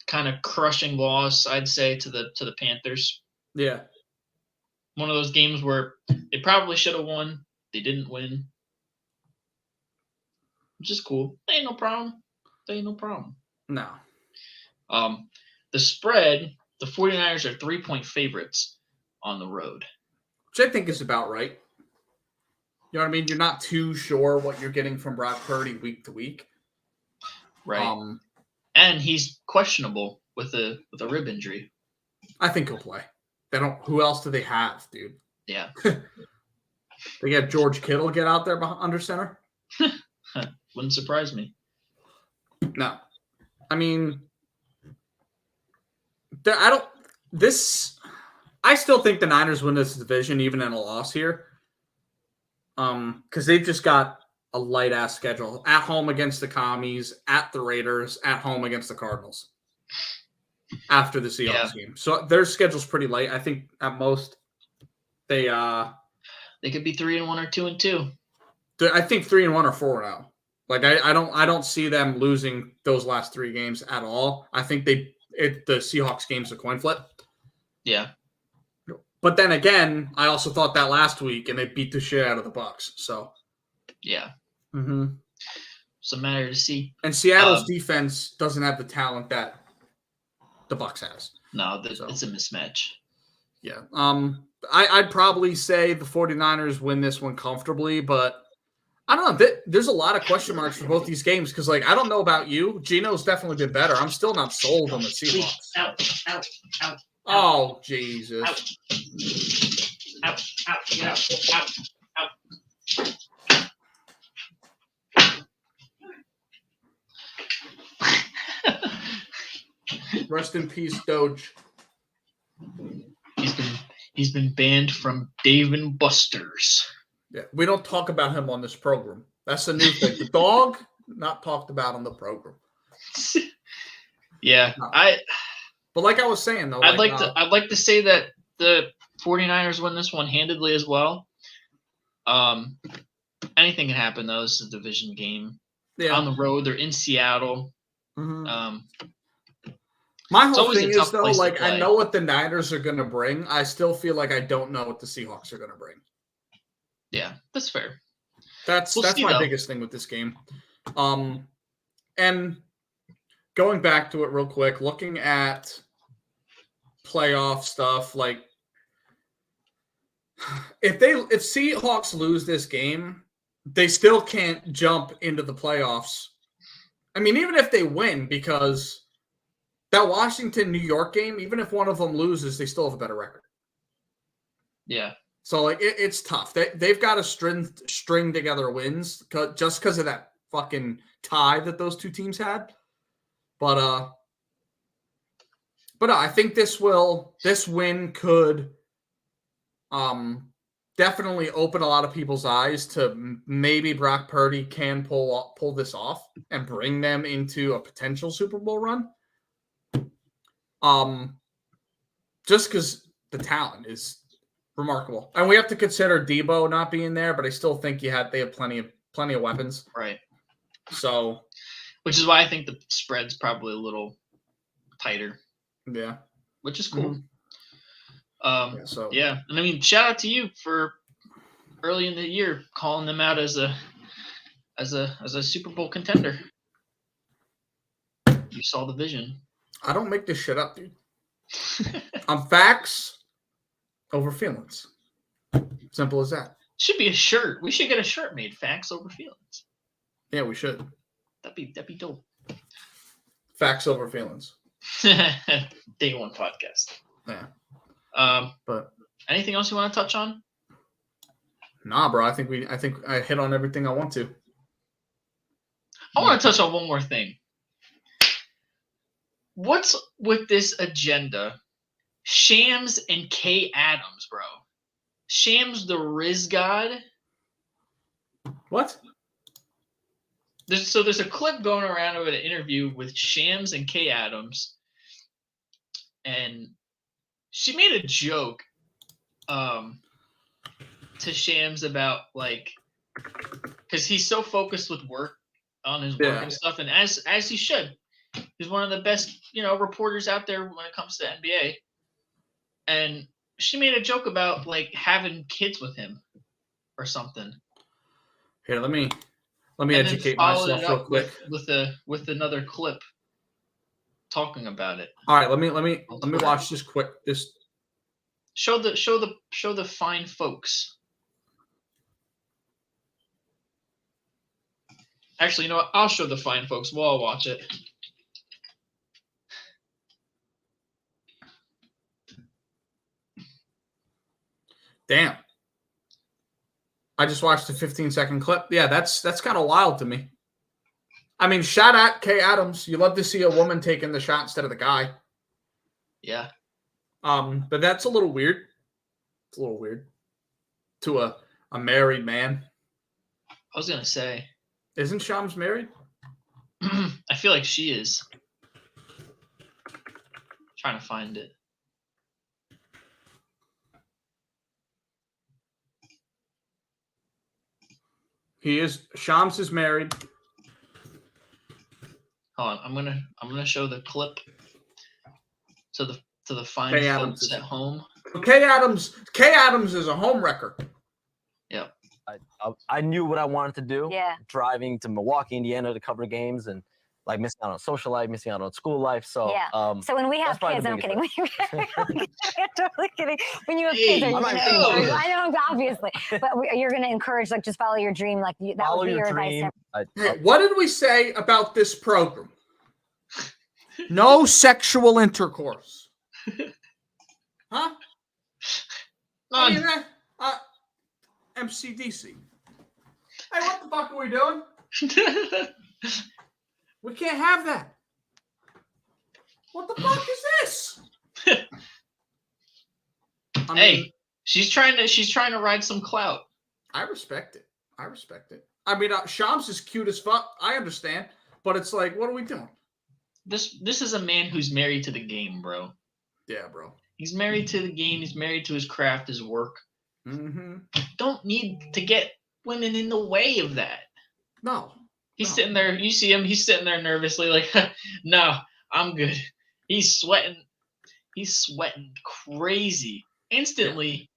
kind of crushing loss, I'd say, to the Panthers. Yeah. One of those games where they probably should have won. They didn't win. Which is cool. They ain't no problem. No. The spread, the 49ers are 3-point favorites on the road. Which I think is about right. You know what I mean? You're not too sure what you're getting from Brock Purdy week to week. Right. And he's questionable with a rib injury. I think he'll play. Who else do they have, dude? Yeah. They got George Kittle get out there under center? Wouldn't surprise me. No. I mean, I still think the Niners win this division even in a loss here. Because they've just got a light-ass schedule. At home against the Commies, at the Raiders, at home against the Cardinals. After the Seahawks game. So their schedule's pretty light. I think at most they could be 3-1 or 2-2. I think 3-1 or 4-0. Like I don't see them losing those last 3 games at all. I think the Seahawks game's a coin flip. Yeah. But then again, I also thought that last week and they beat the shit out of the Bucs. So yeah. Mm-hmm. It's a matter to see. And Seattle's defense doesn't have the talent that the Bucs has. No, it's a mismatch. Yeah. I'd probably say the 49ers win this one comfortably, but I don't know. There's a lot of question marks for both these games because, like, I don't know about you. Gino's definitely been better. I'm still not sold on the Seahawks. Out. Oh, Jesus. Out. Get out. Rest in peace, Doge. He's been banned from Dave and Buster's. Yeah, we don't talk about him on this program. That's the new thing. The dog, not talked about on the program. Yeah, no. But like I was saying though, I'd like to say that the 49ers win this one handedly as well. Anything can happen though. This is a division game. Yeah. On the road, they're in Seattle. Mm-hmm. My whole thing is though, like I know what the Niners are going to bring. I still feel like I don't know what the Seahawks are going to bring. Yeah, that's fair. That's my biggest thing with this game. And going back to it real quick, looking at playoff stuff, like if Seahawks lose this game, they still can't jump into the playoffs. I mean, even if they win, because that Washington-New York game, even if one of them loses, they still have a better record. Yeah. So, like, it's tough. They've got to string together wins just because of that fucking tie that those two teams had. But I think this win could definitely open a lot of people's eyes to maybe Brock Purdy can pull this off and bring them into a potential Super Bowl run. Just because the talent is remarkable, and we have to consider Debo not being there, but I still think they have plenty of weapons, right? So, which is why I think the spread's probably a little tighter. Yeah, which is cool. Mm-hmm. And I mean, shout out to you for early in the year calling them out as a Super Bowl contender. You saw the vision. I don't make this shit up, dude. I'm facts over feelings. Simple as that. Should be a shirt. We should get a shirt made. Facts over feelings. Yeah, we should. That'd be dope. Facts over feelings. Day one podcast. Yeah. But anything else you want to touch on? Nah, bro. I think I hit on everything I want to. I want to touch on one more thing. What's with this agenda? Shams and K Adams, bro. Shams the Riz God. What? There's a clip going around of an interview with Shams and K Adams, and she made a joke to Shams about like, because he's so focused with work on his work and stuff, and as he should. He's one of the best, reporters out there when it comes to NBA. And she made a joke about like having kids with him or something. Here, let me educate myself real quick with another clip talking about it. All right, let me watch this quick. This show the fine folks. Actually, you know what? I'll show the fine folks while I watch it. Damn. I just watched a 15-second clip. Yeah, that's kind of wild to me. I mean, shout out Kay Adams. You love to see a woman taking the shot instead of the guy. Yeah. But that's a little weird. It's a little weird. To a married man. I was gonna say. Isn't Shams married? I feel like she is. Trying to find it. Shams is married. Hold on, I'm gonna show the clip to the fine Kay folks Adams at home. Kay Adams is a home wrecker. Yep. I knew what I wanted to do. Yeah. Driving to Milwaukee, Indiana to cover games and like missing out on social life, missing out on school life. So yeah. So when we have kids, I'm kidding. I'm totally kidding. When you have kids, I know obviously, but you're going to encourage like just follow your dream, like that follow would be your dream. advice. Hey, what did we say about this program? No sexual intercourse. Huh? None. MCDC. Hey, what the fuck are we doing? We can't have that. What the fuck is this? Hey, she's trying to ride some clout. I respect it. I mean, Shams is cute as fuck. I understand, but it's like, what are we doing? This is a man who's married to the game, bro. Yeah, bro. He's married to the game. He's married to his craft, his work. Mm-hmm. Don't need to get women in the way of that. No. He's sitting there. You see him. He's sitting there nervously, like, "No, I'm good." He's sweating. He's sweating crazy. Instantly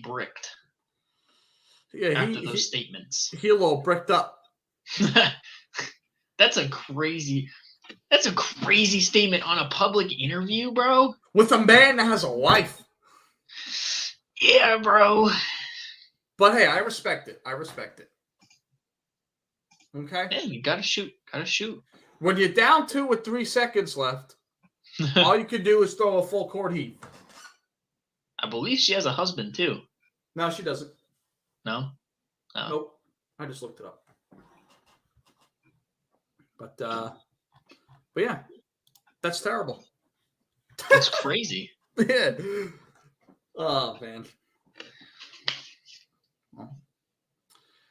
bricked. Yeah, after those statements. He a little bricked up. That's a crazy statement on a public interview, bro. With a man that has a wife. Yeah, bro. But hey, I respect it. Okay? Yeah, you gotta shoot. When you're down 2 with 3 seconds left, all you can do is throw a full court heat. I believe she has a husband too. No, she doesn't. No? Oh. Nope. I just looked it up. But yeah, that's terrible. That's crazy. Yeah. Oh man.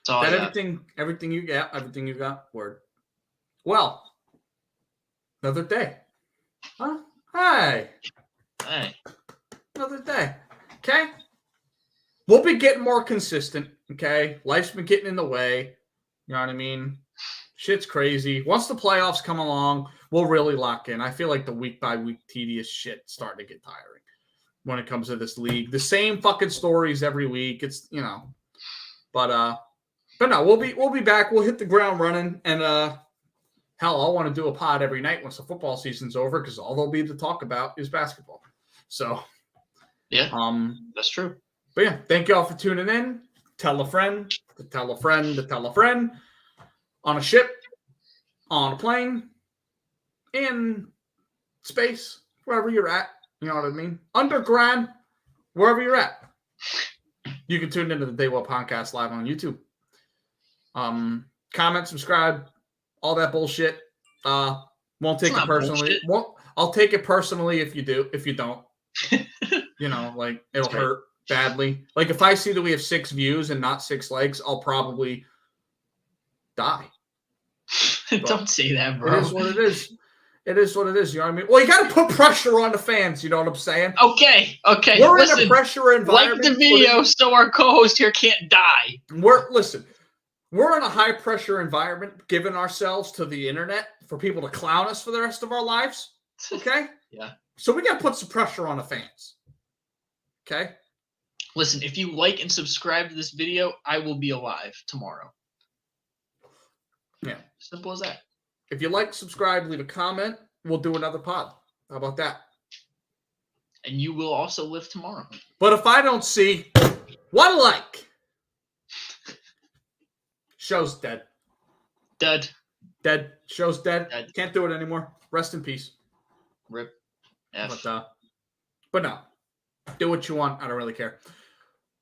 So everything you got. Word. Well, another day. Huh? Hey. Another day. Okay. We'll be getting more consistent. Okay. Life's been getting in the way. You know what I mean? Shit's crazy. Once the playoffs come along, we'll really lock in. I feel like the week by week tedious shit starting to get tiring when it comes to this league. The same fucking stories every week. It's but no, we'll be back. We'll hit the ground running, and Hell, I'll want to do a pod every night once the football season's over because all there'll be to talk about is basketball. So, yeah, that's true. But yeah, thank you all for tuning in. Tell a friend, to tell a friend, to tell a friend. On a ship, on a plane, in space, wherever you're at. You know what I mean? Underground, wherever you're at. You can tune into the Day Well Podcast live on YouTube. Comment, subscribe, all that bullshit. Won't take it personally. I'll take it personally if you do. If you don't, you know, like it'll hurt badly. Like if I see that we have 6 views and not 6 likes, I'll probably die. Don't say that, bro. It is what it is. It is what it is. You know what I mean? Well, you got to put pressure on the fans. You know what I'm saying? Okay. We're in a pressure environment. Like the video, so our co-host here can't die. We're in a high pressure environment, giving ourselves to the internet for people to clown us for the rest of our lives. Okay? Yeah. So we got to put some pressure on the fans. Okay? Listen, if you like and subscribe to this video, I will be alive tomorrow. Yeah. Simple as that. If you like, subscribe, leave a comment, we'll do another pod. How about that? And you will also live tomorrow. But if I don't see one like, show's dead. Dead. Show's dead. Can't do it anymore. Rest in peace. Rip. F. But no. Do what you want. I don't really care.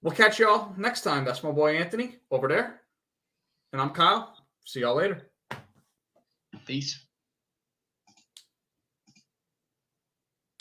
We'll catch y'all next time. That's my boy Anthony over there. And I'm Kyle. See y'all later. Peace.